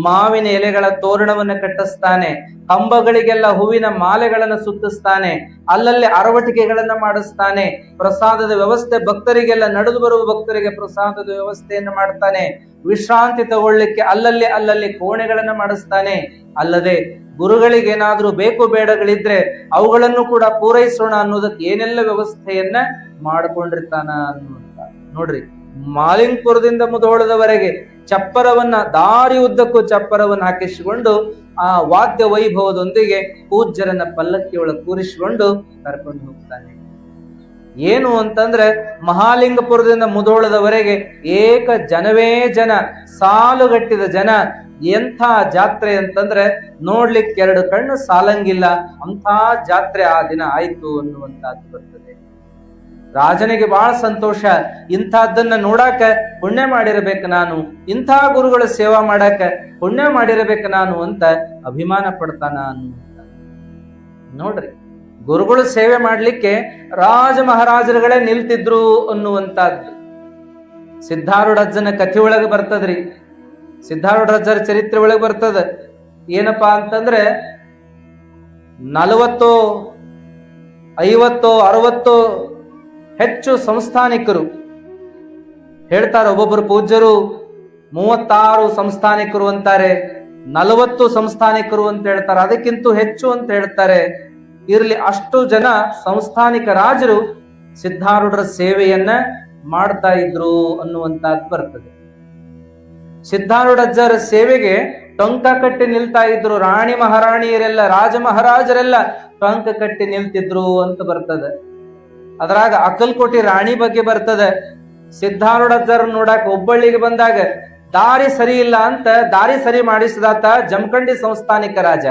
ಮಾವಿನ ಎಲೆಗಳ ತೋರಣವನ್ನು ಕಟ್ಟಿಸ್ತಾನೆ, ಕಂಬಗಳಿಗೆಲ್ಲ ಹೂವಿನ ಮಾಲೆಗಳನ್ನು ಸುತ್ತಿಸ್ತಾನೆ, ಅಲ್ಲಲ್ಲಿ ಅರವಟಿಕೆಗಳನ್ನ ಮಾಡಿಸ್ತಾನೆ, ಪ್ರಸಾದದ ವ್ಯವಸ್ಥೆ ಭಕ್ತರಿಗೆಲ್ಲ ನಡೆದು ಬರುವ ಭಕ್ತರಿಗೆ ಪ್ರಸಾದದ ವ್ಯವಸ್ಥೆಯನ್ನು ಮಾಡ್ತಾನೆ, ವಿಶ್ರಾಂತಿ ತಗೊಳ್ಳಿಕ್ಕೆ ಅಲ್ಲಲ್ಲಿ ಕೋಣೆಗಳನ್ನ ಮಾಡಿಸ್ತಾನೆ. ಅಲ್ಲದೆ ಗುರುಗಳಿಗೆ ಏನಾದ್ರೂ ಬೇಕು ಬೇಡಗಳಿದ್ರೆ ಅವುಗಳನ್ನು ಕೂಡ ಪೂರೈಸೋಣ ಅನ್ನೋದಕ್ಕೆ ಏನೆಲ್ಲ ವ್ಯವಸ್ಥೆಯನ್ನ ಮಾಡಿಕೊಂಡಿರ್ತಾನ ಅನ್ನುವಂತ ನೋಡ್ರಿ. ಮಾಲಿಂಗ್ಪುರದಿಂದ ಮುಧೋಳದವರೆಗೆ ಚಪ್ಪರವನ್ನ ದಾರಿ ಉದ್ದಕ್ಕೂ ಚಪ್ಪರವನ್ನು ಹಾಕಿಸಿಕೊಂಡು ಆ ವಾದ್ಯ ವೈಭವದೊಂದಿಗೆ ಪೂಜ್ಯರನ್ನ ಪಲ್ಲಕ್ಕಿಯೊಳಗೆ ಕೂರಿಸಿಕೊಂಡು ಕರ್ಕೊಂಡು ಹೋಗ್ತಾನೆ. ಏನು ಅಂತಂದ್ರೆ ಮಹಾಲಿಂಗಪುರದಿಂದ ಮುಧೋಳದವರೆಗೆ ಏಕ ಜನವೇ ಜನ, ಸಾಲುಗಟ್ಟಿದ ಜನ. ಎಂಥ ಜಾತ್ರೆ ಅಂತಂದ್ರೆ ನೋಡ್ಲಿಕ್ಕೆ ಎರಡು ಕಣ್ಣು ಸಾಲಂಗಿಲ್ಲ, ಅಂಥ ಜಾತ್ರೆ ಆ ದಿನ ಆಯ್ತು ಅನ್ನುವಂತಹದ್ದು ಬರ್ತದೆ. ರಾಜನಿಗೆ ಬಹಳ ಸಂತೋಷ, ಇಂಥದ್ದನ್ನ ನೋಡಾಕ ಪುಣ್ಯ ಮಾಡಿರಬೇಕು ನಾನು, ಇಂಥ ಗುರುಗಳ ಸೇವಾ ಮಾಡಾಕ ಪುಣ್ಯ ಮಾಡಿರಬೇಕು ನಾನು ಅಂತ ಅಭಿಮಾನ ಪಡ್ತಾನ ಅನ್ನುವಂತ ನೋಡ್ರಿ. ಗುರುಗಳು ಸೇವೆ ಮಾಡ್ಲಿಕ್ಕೆ ರಾಜ ಮಹಾರಾಜರುಗಳೇ ನಿಲ್ತಿದ್ರು ಅನ್ನುವಂತಹದ್ದು ಸಿದ್ಧಾರೂಢಜ್ಜನ ಕಥೆ ಒಳಗೆ ಬರ್ತದ್ರಿ. ಸಿದ್ಧಾರೂಢಜ್ಜರ ಚರಿತ್ರೆ ಒಳಗೆ ಬರ್ತದ. ಏನಪ್ಪಾ ಅಂತಂದ್ರೆ 40, 50, 60 ಹೆಚ್ಚು ಸಂಸ್ಥಾನಿಕರು ಹೇಳ್ತಾರೆ. ಒಬ್ಬೊಬ್ಬರು ಪೂಜ್ಯರು 36 ಸಂಸ್ಥಾನಿಕರು ಅಂತಾರೆ, 40 ಸಂಸ್ಥಾನಿಕರು ಅಂತ ಹೇಳ್ತಾರೆ, ಅದಕ್ಕಿಂತ ಹೆಚ್ಚು ಅಂತ ಹೇಳ್ತಾರೆ. ಇರ್ಲಿ, ಅಷ್ಟು ಜನ ಸಂಸ್ಥಾನಿಕ ರಾಜರು ಸಿದ್ಧಾರೂಢರ ಸೇವೆಯನ್ನ ಮಾಡ್ತಾ ಇದ್ರು ಅನ್ನುವಂತಹದ್ದು ಬರ್ತದೆ. ಸಿದ್ಧಾರೂಢಜ್ಜರ ಸೇವೆಗೆ ಟೊಂಕ ಕಟ್ಟಿ ನಿಲ್ತಾ ಇದ್ರು. ರಾಣಿ ಮಹಾರಾಣಿಯರೆಲ್ಲ, ರಾಜ ಮಹಾರಾಜರೆಲ್ಲ ಟೊಂಕ ಕಟ್ಟಿ ನಿಲ್ತಿದ್ರು ಅಂತ ಬರ್ತದೆ. ಅದ್ರಾಗ ಅಕ್ಕಲ್ಕೋಟಿ ರಾಣಿ ಬಗ್ಗೆ ಬರ್ತದೆ. ಸಿದ್ಧಾರೂಢಜ್ಜರ ನೋಡಾಕ ಹುಬ್ಬಳ್ಳಿಗೆ ಬಂದಾಗ ದಾರಿ ಸರಿ ಇಲ್ಲ ಅಂತ ದಾರಿ ಸರಿ ಮಾಡಿಸಿದಾತ ಜಮಖಂಡಿ ಸಂಸ್ಥಾನಿಕ ರಾಜ.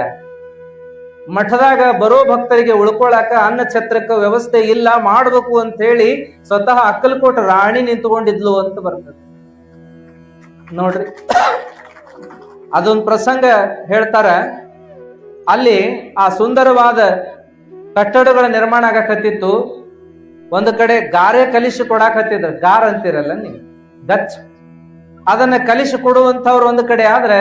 ಮಠದಾಗ ಬರೋ ಭಕ್ತರಿಗೆ ಉಳ್ಕೊಳಕ ಅನ್ನ ಛತ್ರಕ್ಕ ವ್ಯವಸ್ಥೆ ಇಲ್ಲ, ಮಾಡ್ಬೇಕು ಅಂತ ಹೇಳಿ ಸ್ವತಃ ಅಕ್ಕಲ್ಕೋಟ ರಾಣಿ ನಿಂತುಕೊಂಡಿದ್ಲು ಅಂತ ಬರ್ತದೆ ನೋಡ್ರಿ. ಅದೊಂದು ಪ್ರಸಂಗ ಹೇಳ್ತಾರ. ಅಲ್ಲಿ ಆ ಸುಂದರವಾದ ಕಟ್ಟಡಗಳ ನಿರ್ಮಾಣ ಆಗಕತ್ತಿತ್ತು. ಒಂದು ಕಡೆ ಗಾರೆ ಕಲಿಸಿ ಕೊಡಾಕತ್ತಿದ್ರು. ಗಾರ್ ಅಂತಿರಲ್ಲ ನೀವು, ಗಚ್, ಅದನ್ನ ಕಲಿಸಿ ಕೊಡುವಂಥವ್ರು ಒಂದು ಕಡೆ ಆದ್ರೆ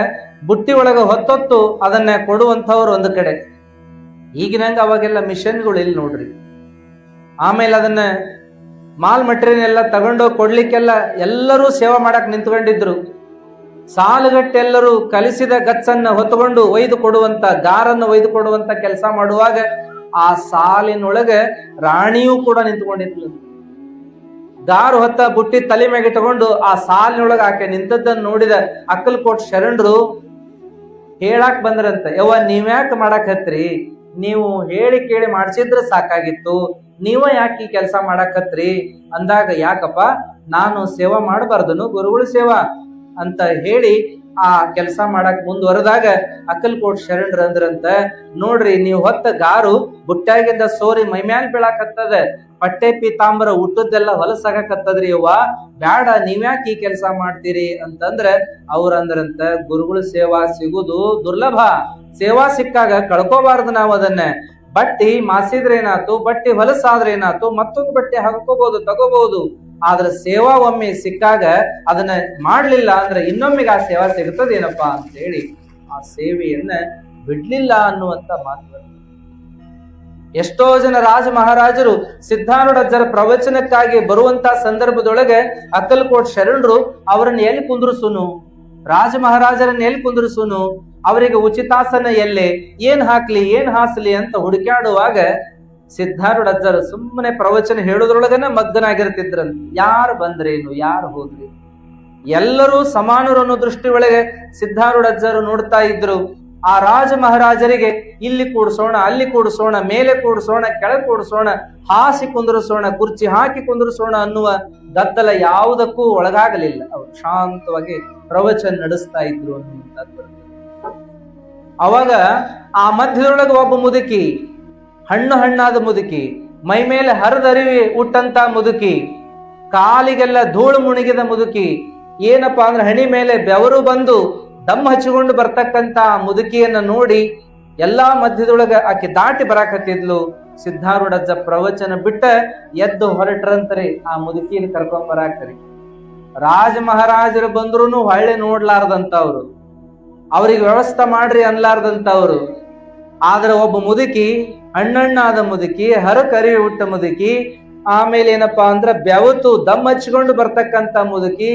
ಬುಟ್ಟಿ ಒಳಗೆ ಹೊತ್ತೊತ್ತು ಅದನ್ನ ಕೊಡುವಂಥವ್ರು ಒಂದು ಕಡೆ. ಈಗಿನಂಗ ಅವಾಗೆಲ್ಲ ಮಿಷನ್ಗಳು ಇಲ್ಲಿ ನೋಡ್ರಿ. ಆಮೇಲೆ ಅದನ್ನ ಮಾಲ್ ಮಟೀರಿಯಲ್ ಎಲ್ಲ ತಗೊಂಡೋಗಿ ಕೊಡ್ಲಿಕ್ಕೆಲ್ಲ ಎಲ್ಲರೂ ಸೇವಾ ಮಾಡಕ್ ನಿಂತ್ಕೊಂಡಿದ್ರು. ಸಾಲುಗಟ್ಟೆ ಎಲ್ಲರೂ ಕಲಿಸಿದ ಗಚ್ಚನ್ನ ಹೊತ್ತುಕೊಂಡು ಒಯ್ದು ಕೊಡುವಂತ, ಗಾರನ್ನು ಒಯ್ದು ಕೊಡುವಂತ ಕೆಲಸ ಮಾಡುವಾಗ ಆ ಸಾಲಿನೊಳಗೆ ರಾಣಿಯೂ ಕೂಡ ನಿಂತ್ಕೊಂಡಿದ್ಲು. ಗಾರು ಹೊತ್ತ ಬುಟ್ಟಿ ತಲೆ ಮ್ಯಾಗೆ ತಗೊಂಡು ಆ ಸಾಲಿನೊಳಗೆ ಆಕೆ ನಿಂತದ್ದನ್ನು ನೋಡಿದ ಅಕ್ಕಲ್ಕೋಟ್ ಶರಣರು ಹೇಳಾಕ್ ಬಂದ್ರಂತ, ಯವ್ವ ನೀವ್ಯಾಕೆ ಮಾಡಕ್ ಹತ್ರಿ, ನೀವು ಹೇಳಿ ಕೇಳಿ ಮಾಡ್ಸಿದ್ರೆ ಸಾಕಾಗಿತ್ತು, ನೀವ ಯಾಕೆ ಈ ಕೆಲಸ ಮಾಡಾಕತ್ರಿ ಅಂದಾಗ, ಯಾಕಪ್ಪ ನಾನು ಸೇವಾ ಮಾಡಬಾರ್ದನು, ಗುರುಗಳು ಸೇವಾ ಅಂತ ಹೇಳಿ ಆ ಕೆಲಸ ಮಾಡಕ್ ಮುಂದುವರೆದಾಗ ಅಕ್ಕಲ್ಕೋಟ್ ಶರಣರು ಅಂದ್ರಂತ, ನೋಡ್ರಿ ನೀವು ಹೊತ್ತ ಗಾರು ಬುಟ್ಟಾಗಿಂದ ಸೋರಿ ಮೈಮ್ಯಾಲ್ ಬೀಳಾಕತ್ತದ, ಪಟ್ಟೆ ಪೀತಾಂಬರ ಊಟದ್ದೆಲ್ಲ ಹೊಲಸಾಗಕತ್ತದ್ರಿ ಅವ್ವ, ಬ್ಯಾಡ ನೀವ್ಯಾಕೆ ಈ ಕೆಲಸ ಮಾಡ್ತೀರಿ ಅಂತಂದ್ರ ಅವ್ರಂದ್ರಂತ, ಗುರುಗಳ ಸೇವಾ ಸಿಗುದು ದುರ್ಲಭ, ಸೇವಾ ಸಿಕ್ಕಾಗ ಕಳ್ಕೋಬಾರ್ದು ನಾವು ಅದನ್ನ. ಬಟ್ಟಿ ಮಾಸಿದ್ರೇನಾತು, ಬಟ್ಟಿ ಹೊಲಸಾದ್ರೇನಾತು, ಮತ್ತೊಂದು ಬಟ್ಟೆ ಹಾಕೋಬಹುದು, ತಗೋಬಹುದು. ಆದ್ರೆ ಸೇವಾ ಒಮ್ಮೆ ಸಿಕ್ಕಾಗ ಅದನ್ನ ಮಾಡ್ಲಿಲ್ಲ ಅಂದ್ರೆ ಇನ್ನೊಮ್ಮೆಗೆ ಆ ಸೇವಾ ಸಿಗುತ್ತದೇನಪ್ಪಾ ಅಂತ ಹೇಳಿ ಆ ಸೇವೆಯನ್ನ ಬಿಡ್ಲಿಲ್ಲ ಅನ್ನುವಂತ ಮಾತು. ಎಷ್ಟೋ ಜನ ರಾಜ ಮಹಾರಾಜರು ಸಿದ್ಧಾರೂಢಜ್ಜರ ಪ್ರವಚನಕ್ಕಾಗಿ ಬರುವಂತ ಸಂದರ್ಭದೊಳಗೆ ಅಕ್ಕಲ್ಕೋಟ್ ಶರಣರು ಅವರನ್ನ ಎಲ್ಲಿ ಕುಂದ್ರಸುನು, ರಾಜ ಮಹಾರಾಜರನ್ನ ಎಲ್ಲಿ ಕುಂದ್ರಸುನು, ಅವರಿಗೆ ಉಚಿತಾಸನ ಎಲ್ಲೇ, ಏನ್ ಹಾಕ್ಲಿ ಏನ್ ಹಾಸ್ಲಿ ಅಂತ ಹುಡುಕಾಡುವಾಗ ಸಿದ್ಧಾರೂಢಜ್ಜರು ಸುಮ್ಮನೆ ಪ್ರವಚನ ಹೇಳೋದ್ರೊಳಗನೆ ಮಗ್ಗನಾಗಿರ್ತಿದ್ರಂತ. ಯಾರು ಬಂದ್ರೇನು, ಯಾರು ಹೋದ್ರಿ, ಎಲ್ಲರೂ ಸಮಾನರು ಅನ್ನೋ ದೃಷ್ಟಿ ಒಳಗೆ ಸಿದ್ಧಾರೂಢಜ್ಜರು ನೋಡ್ತಾ ಇದ್ರು. ಆ ರಾಜ ಮಹಾರಾಜರಿಗೆ ಇಲ್ಲಿ ಕೂಡಿಸೋಣ, ಅಲ್ಲಿ ಕೂಡಿಸೋಣ, ಮೇಲೆ ಕೂಡಿಸೋಣ, ಕೆಳಗೆ ಕೂಡಿಸೋಣ, ಹಾಸಿ ಕುಂದರಿಸೋಣ, ಕುರ್ಚಿ ಹಾಕಿ ಕುಂದರಿಸೋಣ ಅನ್ನುವ ಗದ್ದಲ ಯಾವುದಕ್ಕೂ ಒಳಗಾಗಲಿಲ್ಲ. ಅವರು ಶಾಂತವಾಗಿ ಪ್ರವಚನ ನಡೆಸ್ತಾ ಇದ್ರು ಅನ್ನುವಂಥದ್ದು. ಅವಾಗ ಆ ಮಧ್ಯದೊಳಗೆ ಒಬ್ಬ ಮುದುಕಿ, ಹಣ್ಣಾದ ಮುದುಕಿ, ಮೈ ಮೇಲೆ ಹರಿದರಿವಿ ಉಟ್ಟಂತ ಮುದುಕಿ, ಕಾಲಿಗೆಲ್ಲ ಧೂಳು ಮುಣಿಗಿದ ಮುದುಕಿ, ಏನಪ್ಪಾ ಅಂದ್ರೆ ಹಣಿ ಮೇಲೆ ಬೆವರು ಬಂದು ದಮ್ ಹಚ್ಚಿಕೊಂಡು ಬರ್ತಕ್ಕಂತ ಮುದುಕಿಯನ್ನ ನೋಡಿ ಎಲ್ಲಾ ಮಧ್ಯದೊಳಗ ಆಕೆ ದಾಟಿ ಬರಾಕತ್ತಿದ್ಲು. ಸಿದ್ಧಾರೂಢಜ್ಜ ಪ್ರವಚನ ಬಿಟ್ಟ ಎದ್ದು ಹೊರಟ್ರಂತರಿ ಆ ಮುದುಕಿಯನ್ನು ಕರ್ಕೊಂಡ್ ಬರಾಕ್ತರಿ. ರಾಜ ಮಹಾರಾಜರು ಬಂದ್ರು ಹೊಳ್ಳೆ ನೋಡ್ಲಾರ್ದಂತವ್ರು, ಅವ್ರಿಗೆ ವ್ಯವಸ್ಥೆ ಮಾಡ್ರಿ ಅನ್ಲಾರ್ದಂತವ್ರು. ಆದ್ರೆ ಒಬ್ಬ ಮುದುಕಿ, ಹಣ್ಣಣ್ಣಾದ ಮುದುಕಿ, ಹರಕರಿ ಹುಟ್ಟ ಮುದುಕಿ, ಆಮೇಲೆ ಏನಪ್ಪಾ ಅಂದ್ರ ಬೆವತು ದಮ್ ಹಚ್ಕೊಂಡು ಬರ್ತಕ್ಕಂತ ಮುದುಕಿ,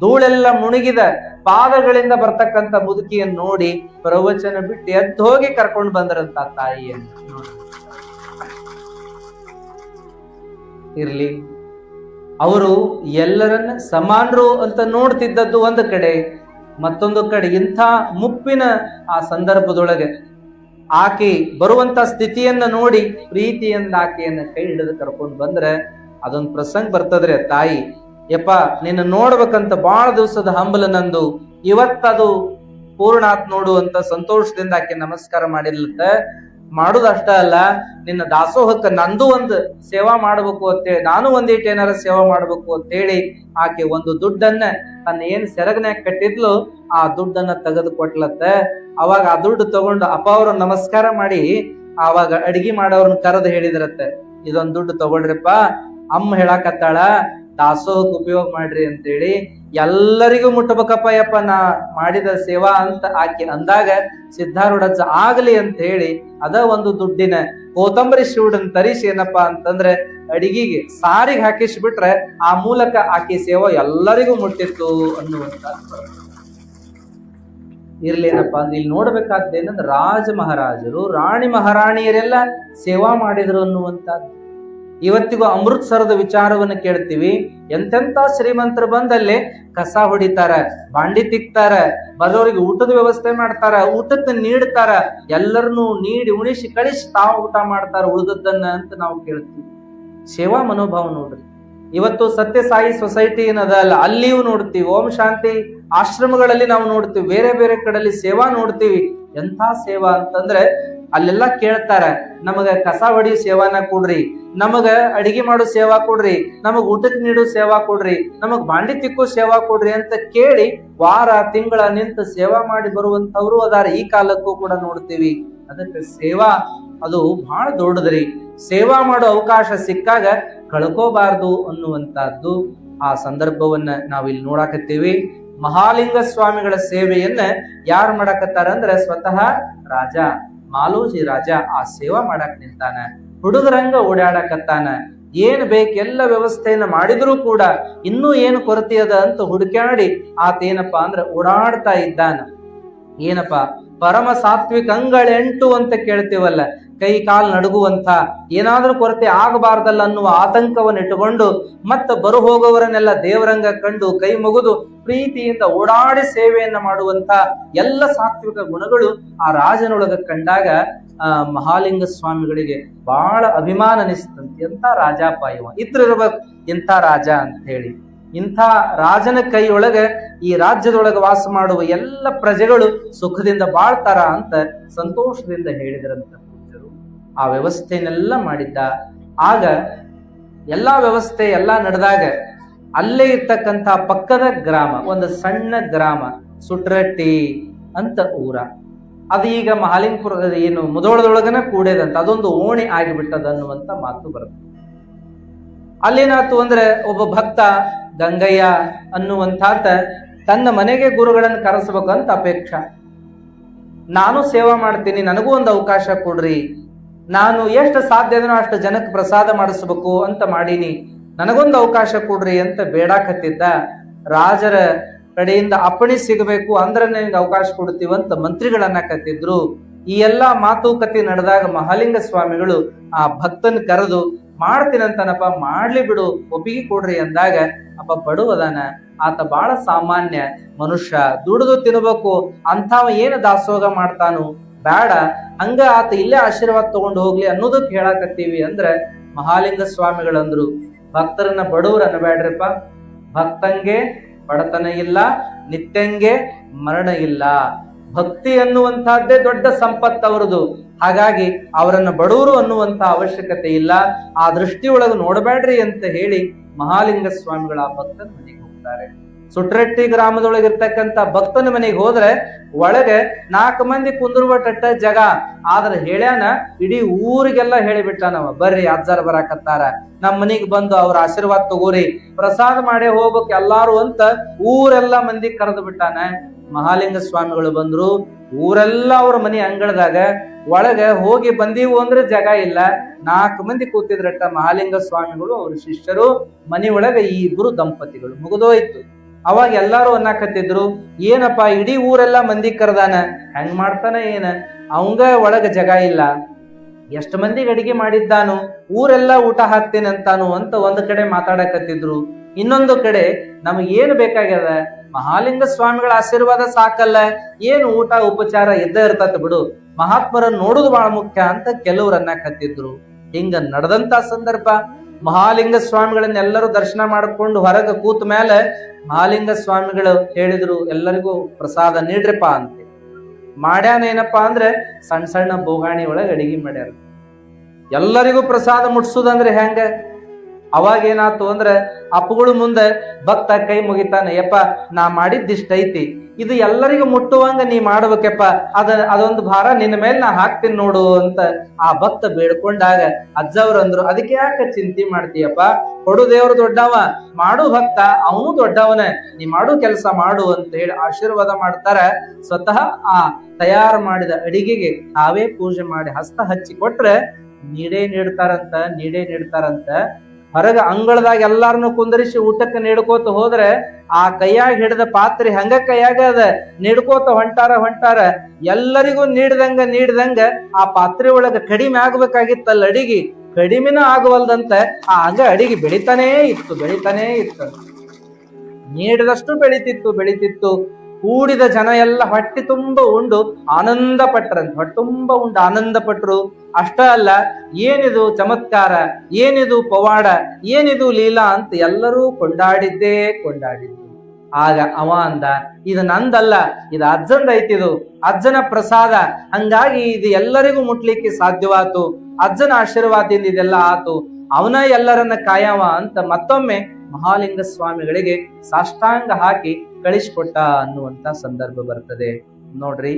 ಧೂಳೆಲ್ಲ ಮುಳುಗಿದ ಪಾದಗಳಿಂದ ಬರ್ತಕ್ಕಂತ ಮುದುಕಿಯನ್ನು ನೋಡಿ ಪ್ರವಚನ ಬಿಟ್ಟು ಎದ್ದು ಹೋಗಿ ಕರ್ಕೊಂಡು ಬಂದ್ರಂತ ತಾಯಿಯನ್ನು. ಇರ್ಲಿ, ಅವರು ಎಲ್ಲರನ್ನ ಸಮಾನರು ಅಂತ ನೋಡ್ತಿದ್ದದ್ದು ಒಂದು ಕಡೆ, ಮತ್ತೊಂದು ಕಡೆ ಇಂಥ ಮುಪ್ಪಿನ ಆ ಸಂದರ್ಭದೊಳಗೆ ಆಕೆ ಬರುವಂತ ಸ್ಥಿತಿಯನ್ನ ನೋಡಿ ಪ್ರೀತಿಯಿಂದ ಆಕೆಯನ್ನ ಕೈ ಹಿಡಿದು ಕರ್ಕೊಂಡು ಬಂದ್ರೆ ಅದೊಂದು ಪ್ರಸಂಗ ಬರ್ತದ್ರೆ, ತಾಯಿ ಯಪ್ಪ ನಿನ್ನ ನೋಡ್ಬೇಕಂತ ಬಹಳ ದಿವಸದ ಹಂಬಲ ನಂದು, ಇವತ್ತದು ಪೂರ್ಣ ಆತ್ ನೋಡು ಅಂತ ಸಂತೋಷದಿಂದ ಆಕೆ ನಮಸ್ಕಾರ ಮಾಡಿರ್ಲತ್ತ. ಮಾಡುದಷ್ಟ ಅಲ್ಲ, ನಿನ್ನ ದಾಸೋಹಕ್ಕ ನಂದು ಒಂದು ಸೇವಾ ಮಾಡ್ಬೇಕು ಅಂತೇಳಿ, ನಾನು ಒಂದೀಟ್ ಏನಾರ ಸೇವಾ ಮಾಡ್ಬೇಕು ಅಂತೇಳಿ ಆಕೆ ಒಂದು ದುಡ್ಡನ್ನ ತನ್ನ ಏನ್ ಸೆರಗನ್ಯಾಗ ಕಟ್ಟಿದ್ಲು ಆ ದುಡ್ಡನ್ನ ತೆಗೆದು ಕೊಟ್ಲತ್ತ. ಅವಾಗ ಆ ದುಡ್ಡು ತಗೊಂಡು ಅಪ್ಪ ಅವ್ರ ನಮಸ್ಕಾರ ಮಾಡಿ ಆವಾಗ ಅಡಿಗೆ ಮಾಡೋರ್ನ ಕರೆದು ಹೇಳಿದ್ರತ್ತೆ, ಇದೊಂದ್ ದುಡ್ಡು ತಗೊಳ್ರಿಪ್ಪ, ಅಮ್ಮ ಹೇಳಾಕತ್ತಾಳ ದಾಸೋಹಕ್ಕೆ ಉಪಯೋಗ ಮಾಡ್ರಿ ಅಂತೇಳಿ, ಎಲ್ಲರಿಗೂ ಮುಟ್ಟಬೇಕಪ್ಪ ಯಪ್ಪ ನಾ ಮಾಡಿದ ಸೇವಾ ಅಂತ ಆಕೆ ಅಂದಾಗ ಸಿದ್ಧಾರೂಢಜ್ಜ ಆಗ್ಲಿ ಅಂತ ಹೇಳಿ ಅದ ಒಂದು ದುಡ್ಡಿನ ಕೋತಂಬರಿ ಶಿವುಡನ್ ತರಿಸಿ ಏನಪ್ಪಾ ಅಂತಂದ್ರೆ ಅಡಿಗೆಗೆ ಸಾರಿಗೆ ಹಾಕಿಸ್ಬಿಟ್ರೆ ಆ ಮೂಲಕ ಆಕೆ ಸೇವಾ ಎಲ್ಲರಿಗೂ ಮುಟ್ಟಿತ್ತು ಅನ್ನುವಂತ. ಇರ್ಲೇನಪ್ಪ ಅಂದ್ರೆ ಇಲ್ಲಿ ನೋಡ್ಬೇಕಾದ್ದೇನಂದ್ರೆ ರಾಜ ಮಹಾರಾಜರು, ರಾಣಿ ಮಹಾರಾಣಿಯರೆಲ್ಲ ಸೇವಾ ಮಾಡಿದ್ರು ಅನ್ನುವಂಥದ್ದು. ಇವತ್ತಿಗೂ ಅಮೃತ್ಸರದ ವಿಚಾರವನ್ನು ಕೇಳ್ತೀವಿ. ಎಂತೆಂತ ಶ್ರೀಮಂತರು ಬಂದಲ್ಲಿ ಕಸ ಹೊಡಿತಾರ, ಬಾಂಡಿ ತಿಕ್ತಾರ, ಬರೋರಿಗೆ ಊಟದ ವ್ಯವಸ್ಥೆ ಮಾಡ್ತಾರ, ಊಟಕ್ಕೆ ನೀಡ್ತಾರ, ಎಲ್ಲರನ್ನೂ ನೀಡಿ ಉಣಿಸಿ ಕಳಿಸಿ ತಾವು ಊಟ ಮಾಡ್ತಾರ ಉಳಿದದ್ದನ್ನ ಅಂತ ನಾವು ಕೇಳ್ತೀವಿ. ಸೇವಾ ಮನೋಭಾವ ನೋಡ್ರಿ. ಇವತ್ತು ಸತ್ಯಸಾಯಿ ಸೊಸೈಟಿ ಏನದ ಅಲ್ಲ, ಅಲ್ಲಿಯೂ ನೋಡ್ತೀವಿ. ಓಂ ಶಾಂತಿ ಆಶ್ರಮಗಳಲ್ಲಿ ನಾವು ನೋಡ್ತೀವಿ, ಬೇರೆ ಬೇರೆ ಕಡೆಯಲ್ಲಿ ಸೇವಾ ನೋಡ್ತೀವಿ. ಎಂಥ ಸೇವಾ ಅಂತಂದ್ರೆ ಅಲ್ಲೆಲ್ಲ ಕೇಳ್ತಾರ, ನಮಗ ಕಸ ಹೊಡಿ ಸೇವಾನ ಕೊಡ್ರಿ, ನಮಗ ಅಡಿಗೆ ಮಾಡೋ ಸೇವಾ ಕೊಡ್ರಿ, ನಮಗ್ ಊಟಕ್ಕೆ ನೀಡೋ ಸೇವಾ ಕೊಡ್ರಿ, ನಮಗ್ ಬಾಂಡಿ ತಿಕ್ಕೋ ಸೇವಾ ಕೊಡ್ರಿ ಅಂತ ಕೇಳಿ ವಾರ ತಿಂಗಳ ನಿಂತು ಸೇವಾ ಮಾಡಿ ಬರುವಂತವ್ರು ಅದಾರ. ಈ ಕಾಲಕ್ಕೂ ಕೂಡ ನೋಡ್ತೀವಿ. ಅದಕ್ಕೆ ಸೇವಾ ಅದು ಬಹಳ ದೊಡ್ಡದ್ರಿ. ಸೇವಾ ಮಾಡೋ ಅವಕಾಶ ಸಿಕ್ಕಾಗ ಕಳ್ಕೋಬಾರ್ದು ಅನ್ನುವಂತಹದ್ದು ಆ ಸಂದರ್ಭವನ್ನ ನಾವಿಲ್ಲಿ ನೋಡಾಕತ್ತೀವಿ. ಮಹಾಲಿಂಗ ಸ್ವಾಮಿಗಳ ಸೇವೆಯನ್ನ ಯಾರು ಮಾಡಾಕತ್ತಾರ ಅಂದ್ರೆ ಸ್ವತಃ ರಾಜ ಮಾಲೋಜಿ ರಾಜ ಆ ಸೇವಾ ಮಾಡಾಕ್ ನಿಂತಾನ. ಹುಡುಗರಂಗ ಓಡಾಡಕತ್ತಾನ. ಏನ್ ಬೇಕೆಲ್ಲ ವ್ಯವಸ್ಥೆಯನ್ನ ಮಾಡಿದ್ರು ಕೂಡ ಇನ್ನೂ ಏನು ಕೊರತೆ ಅದ ಅಂತ ಹುಡುಕಾಡಿ ಆತೇನಪ್ಪಾ ಅಂದ್ರೆ ಓಡಾಡ್ತಾ ಇದ್ದಾನ. ಏನಪ್ಪಾ ಪರಮ ಸಾತ್ವಿಕ ಅಂಗಳೆಂಟು ಅಂತ ಕೇಳ್ತೀವಲ್ಲ, ಕೈ ಕಾಲು ನಡುಗುವಂತ, ಏನಾದ್ರೂ ಕೊರತೆ ಆಗಬಾರ್ದಲ್ಲ ಅನ್ನುವ ಆತಂಕವನ್ನು ಇಟ್ಟುಕೊಂಡು ಮತ್ತ ಬರು ಹೋಗೋವರನ್ನೆಲ್ಲ ದೇವರಂಗ ಕಂಡು ಕೈ ಮುಗಿದು ಪ್ರೀತಿಯಿಂದ ಓಡಾಡಿ ಸೇವೆಯನ್ನ ಮಾಡುವಂತ ಎಲ್ಲ ಸಾತ್ವಿಕ ಗುಣಗಳು ಆ ರಾಜನೊಳಗ ಕಂಡಾಗ ಮಹಾಲಿಂಗ ಸ್ವಾಮಿಗಳಿಗೆ ಬಹಳ ಅಭಿಮಾನ ಅನಿಸ್ತಂತೆ. ಎಂಥ ರಾಜಪ್ಪ ಇವ, ಇರ್ಬೇಕು ಇಂಥ ರಾಜ ಅಂತ ಹೇಳಿ. ಇಂಥ ರಾಜನ ಕೈಯೊಳಗ ಈ ರಾಜ್ಯದೊಳಗೆ ವಾಸ ಮಾಡುವ ಎಲ್ಲ ಪ್ರಜೆಗಳು ಸುಖದಿಂದ ಬಾಳ್ತಾರ ಅಂತ ಸಂತೋಷದಿಂದ ಹೇಳಿದ್ರಂತ ಪೂಜ್ಯರು. ಆ ವ್ಯವಸ್ಥೆಯನ್ನೆಲ್ಲ ಮಾಡಿದ್ದ. ಆಗ ಎಲ್ಲಾ ವ್ಯವಸ್ಥೆ ಎಲ್ಲ ನಡೆದಾಗ ಅಲ್ಲೇ ಇರ್ತಕ್ಕಂಥ ಪಕ್ಕದ ಗ್ರಾಮ, ಒಂದು ಸಣ್ಣ ಗ್ರಾಮ ಸುಟ್ರಟ್ಟಿ ಅಂತ ಊರ, ಅದು ಈಗ ಮಹಾಲಿಂಗಪುರ ಏನು ಮುಧೋಳದೊಳಗನ ಕೂಡೇದಂತ, ಅದೊಂದು ಓಣಿ ಆಗಿಬಿಟ್ಟದ ಅನ್ನುವಂತ ಮಾತು ಬರುತ್ತೆ. ಅಲ್ಲೇನಾಯ್ತು ಅಂದ್ರೆ ಒಬ್ಬ ಭಕ್ತ ಗಂಗಯ್ಯ ಅನ್ನುವಂತಾತ ತನ್ನ ಮನೆಗೆ ಗುರುಗಳನ್ನು ಕರೆಸ್ಬೇಕಂತ ಅಪೇಕ್ಷ. ನಾನು ಸೇವಾ ಮಾಡ್ತೀನಿ, ನನಗೂ ಒಂದು ಅವಕಾಶ ಕೊಡ್ರಿ, ನಾನು ಎಷ್ಟು ಸಾಧ್ಯ ಅದನೋ ಅಷ್ಟು ಜನಕ್ಕೆ ಪ್ರಸಾದ ಮಾಡಿಸ್ಬೇಕು ಅಂತ ಮಾಡೀನಿ, ನನಗೊಂದು ಅವಕಾಶ ಕೊಡ್ರಿ ಅಂತ ಬೇಡಾಕತ್ತಿದ್ದ. ರಾಜರ ಕಡೆಯಿಂದ ಅಪ್ಪಣೆ ಸಿಗಬೇಕು ಅಂದ್ರೆ ನಿಮ್ಗೆ ಅವಕಾಶ ಕೊಡ್ತೀವಂತ ಮಂತ್ರಿಗಳನ್ನ ಕತ್ತಿದ್ರು. ಈ ಎಲ್ಲಾ ಮಾತುಕತೆ ನಡೆದಾಗ ಮಹಾಲಿಂಗ ಸ್ವಾಮಿಗಳು ಆ ಭಕ್ತನ ಕರೆದು ಮಾಡ್ತೀನಂತನಪ್ಪ, ಮಾಡ್ಲಿ ಬಿಡು, ಒಪ್ಪಿಗೆ ಕೊಡ್ರಿ ಅಂದಾಗ, ಅಪ್ಪ ಬಡವದಾನ, ಆತ ಬಹಳ ಸಾಮಾನ್ಯ ಮನುಷ್ಯ, ದುಡಿದು ತಿನ್ಬೇಕು, ಅಂಥವ ಏನು ದಾಸೋಗ ಮಾಡ್ತಾನು, ಬೇಡ, ಹಂಗ ಆತ ಇಲ್ಲೇ ಆಶೀರ್ವಾದ ತಗೊಂಡು ಹೋಗ್ಲಿ ಅನ್ನೋದಕ್ಕೆ ಹೇಳಾಕತ್ತೀವಿ ಅಂದ್ರೆ ಮಹಾಲಿಂಗ ಸ್ವಾಮಿಗಳಂದ್ರು, ಭಕ್ತರನ್ನ ಬಡವ್ರ ಅನ್ನಬೇಡ್ರಪ್ಪ, ಭಕ್ತಂಗೆ ಬಡತನ ಇಲ್ಲ, ನಿತ್ಯಂಗೆ ಮರಣ ಇಲ್ಲ. ಭಕ್ತಿ ಅನ್ನುವಂತಹದ್ದೇ ದೊಡ್ಡ ಸಂಪತ್ತು ಅವರದು. ಹಾಗಾಗಿ ಅವರನ್ನ ಬಡವರು ಅನ್ನುವಂತ ಅವಶ್ಯಕತೆ ಇಲ್ಲ, ಆ ದೃಷ್ಟಿಯೊಳಗೆ ನೋಡಬೇಡ್ರಿ ಅಂತ ಹೇಳಿ ಮಹಾಲಿಂಗ ಸ್ವಾಮಿಗಳ ಆ ಭಕ್ತನ ಮನೆಗೆ ಹೋಗ್ತಾರೆ. ಸುಟ್ರಟ್ಟಿ ಗ್ರಾಮದೊಳಗಿರ್ತಕ್ಕಂಥ ಭಕ್ತನ ಮನೆಗೆ ಹೋದ್ರೆ ಒಳಗೆ 4 ಮಂದಿ ಕುಂದುರುವ ಟಟ್ಟ ಜಾಗ. ಆದ್ರೆ ಹೇಳ್ಯಾನ ಇಡೀ ಊರಿಗೆಲ್ಲ ಹೇಳಿಬಿಟ್ಟಾನವ, ಬರ್ರಿ ಅಜ್ಜಾರ್ ಬರಾಕತ್ತಾರ, ನಮ್ಮ ಮನಿಗ್ ಬಂದು ಅವ್ರ ಆಶೀರ್ವಾದ ತಗೋರಿ, ಪ್ರಸಾದ ಮಾಡೇ ಹೋಗ್ಬೇಕು ಎಲ್ಲಾರು ಅಂತ ಊರೆಲ್ಲ ಮಂದಿ ಕರೆದು ಬಿಟ್ಟಾನ. ಮಹಾಲಿಂಗ ಸ್ವಾಮಿಗಳು ಬಂದ್ರು, ಊರೆಲ್ಲ ಅವ್ರ ಮನಿ ಅಂಗಳದಾಗ ಒಳಗ ಹೋಗಿ ಬಂದೀವು ಅಂದ್ರೆ ಜಾಗ ಇಲ್ಲ. 4 ಮಂದಿ ಕೂತಿದ್ರಟ್ಟ ಮಹಾಲಿಂಗ ಸ್ವಾಮಿಗಳು ಅವ್ರ ಶಿಷ್ಯರು, ಮನಿ ಒಳಗ ಈ ಇಬ್ರು ದಂಪತಿಗಳು. ಮುಗಿದೋಯ್ತು. ಅವಾಗ ಎಲ್ಲಾರು ಅನ್ನಕತ್ತಿದ್ರು, ಏನಪ್ಪಾ ಇಡೀ ಊರೆಲ್ಲ ಮಂದಿ ಕರೆದಾನ, ಹೆಂಗ್ ಮಾಡ್ತಾನ ಏನ, ಅವಂಗ ಒಳಗ ಜಾಗ ಇಲ್ಲ, ಎಷ್ಟ್ ಮಂದಿಗೆ ಅಡಿಗೆ ಮಾಡಿದ್ದಾನು, ಊರೆಲ್ಲ ಊಟ ಹಾಕ್ತೇನೆ ಅಂತಾನು ಅಂತ ಒಂದ್ ಕಡೆ ಮಾತಾಡಕತ್ತಿದ್ರು. ಇನ್ನೊಂದು ಕಡೆ ನಮಗ್ ಏನ್ ಬೇಕಾಗ್ಯದ, ಮಹಾಲಿಂಗ ಸ್ವಾಮಿಗಳ ಆಶೀರ್ವಾದ ಸಾಕಲ್ಲ, ಏನು ಊಟ ಉಪಚಾರ ಇದ್ದ ಇರ್ತತ್ ಬಿಡು, ಮಹಾತ್ಮರನ್ನ ನೋಡುದು ಬಹಳ ಮುಖ್ಯ ಅಂತ ಕೆಲವ್ರು ಅನ್ನಕತ್ತಿದ್ರು. ಹಿಂಗ ನಡೆದಂತ ಸಂದರ್ಭ ಮಹಾಲಿಂಗ ಸ್ವಾಮಿಗಳನ್ನೆಲ್ಲರೂ ದರ್ಶನ ಮಾಡಿಕೊಂಡು ಹೊರಗೆ ಕೂತ ಮೇಲೆ ಮಹಾಲಿಂಗ ಸ್ವಾಮಿಗಳು ಹೇಳಿದ್ರು, ಎಲ್ಲರಿಗೂ ಪ್ರಸಾದ ನೀಡ್ರಿಪ್ಪ ಅಂತ. ಮಾಡ್ಯಾನೇನಪ್ಪಾ ಅಂದ್ರೆ ಸಣ್ಣ ಸಣ್ಣ ಬೋಗಾಣಿ ಒಳಗೆ ಅಡಿಗೆ ಮಾಡ್ಯಾರ. ಎಲ್ಲರಿಗೂ ಪ್ರಸಾದ ಮುಟ್ಸುದಂದ್ರೆ ಹೆಂಗ? ಅವಾಗ ಏನಾತು ಅಂದ್ರೆ ಅಪ್ಪಗಳು ಮುಂದೆ ಭಕ್ತ ಕೈ ಮುಗಿತಾನ, ಯಪ್ಪ ನಾ ಮಾಡಿದ್ದಿಷ್ಟ ಐತಿ, ಇದು ಎಲ್ಲರಿಗೂ ಮುಟ್ಟುವಂಗ ನೀ ಮಾಡ್ಬೇಕಪ್ಪ, ಅದೊಂದು ಭಾರ ನಿನ್ನ ಮೇಲೆ ನಾ ಹಾಕ್ತೀನಿ ನೋಡು ಅಂತ ಆ ಭಕ್ತ ಬೇಡ್ಕೊಂಡಾಗ ಅಜ್ಜವ್ರು ಅಂದ್ರು, ಅದಕ್ಕೆ ಯಾಕೆ ಚಿಂತೆ ಮಾಡ್ತೀಯಪ್ಪ, ಕೊಡು ದೇವ್ರು ದೊಡ್ಡವ, ಮಾಡು ಭಕ್ತ ಅವನು ದೊಡ್ಡವನ, ನೀ ಮಾಡು ಕೆಲಸ ಮಾಡು ಅಂತ ಹೇಳಿ ಆಶೀರ್ವಾದ ಮಾಡ್ತಾರ. ಸ್ವತಃ ಆ ತಯಾರು ಮಾಡಿದ ಅಡಿಗೆಗೆ ತಾವೇ ಪೂಜೆ ಮಾಡಿ ಹಸ್ತ ಹಚ್ಚಿ ಕೊಟ್ರೆ ನೀಡೇ ನೀಡ್ತಾರಂತ. ಹೊರಗ ಅಂಗಳದಾಗ ಎಲ್ಲಾರನ್ನು ಕುಂದರಿಸಿ ಊಟಕ್ಕೆ ನೀಡ್ಕೋತ ಹೋದ್ರೆ ಆ ಕೈಯಾಗ ಹಿಡಿದ ಪಾತ್ರೆ ಹಂಗ ಕೈಯಾಗ ಅದ ನೀಡ್ಕೋತ ಹೊಂಟಾರ. ಎಲ್ಲರಿಗೂ ನೀಡ್ದಂಗ ಆ ಪಾತ್ರೆ ಒಳಗ ಕಡಿಮೆ ಆಗ್ಬೇಕಾಗಿತ್ತಲ್ಲ ಅಡಿಗೆ, ಕಡಿಮೆನೂ ಆಗವಲ್ದಂತ ಆಗ ಅಡಿಗೆ ಬೆಳಿತಾನೇ ಇತ್ತು. ನೀಡಿದಷ್ಟು ಬೆಳಿತಿತ್ತು. ಕೂಡಿದ ಜನ ಎಲ್ಲ ಹೊಟ್ಟೆ ತುಂಬ ಉಂಡು ಆನಂದ ಪಟ್ರು. ಅಷ್ಟ ಅಲ್ಲ, ಏನಿದು ಚಮತ್ಕಾರ, ಏನಿದು ಪವಾಡ, ಏನಿದು ಲೀಲಾ ಅಂತ ಎಲ್ಲರೂ ಕೊಂಡಾಡಿದ್ದು. ಆಗ ಅವ ಅಂದ, ಇದು ನಂದಲ್ಲ, ಇದು ಅಜ್ಜಂದ ಐತಿದು, ಅಜ್ಜನ ಪ್ರಸಾದ, ಹಂಗಾಗಿ ಇದು ಎಲ್ಲರಿಗೂ ಮುಟ್ಲಿಕ್ಕೆ ಸಾಧ್ಯವಾತು, ಅಜ್ಜನ ಆಶೀರ್ವಾದದಿಂದ ಇದೆಲ್ಲ ಆತು, ಅವನ ಎಲ್ಲರನ್ನ ಕಾಯವ ಅಂತ ಮತ್ತೊಮ್ಮೆ ಮಹಾಲಿಂಗ ಸ್ವಾಮಿಗಳಿಗೆ ಸಾಷ್ಟಾಂಗ ಹಾಕಿ ಕಳಿಸ್ಕೊಟ್ಟ ಅನ್ನುವಂತ ಸಂದರ್ಭ ಬರ್ತದೆ ನೋಡ್ರಿ.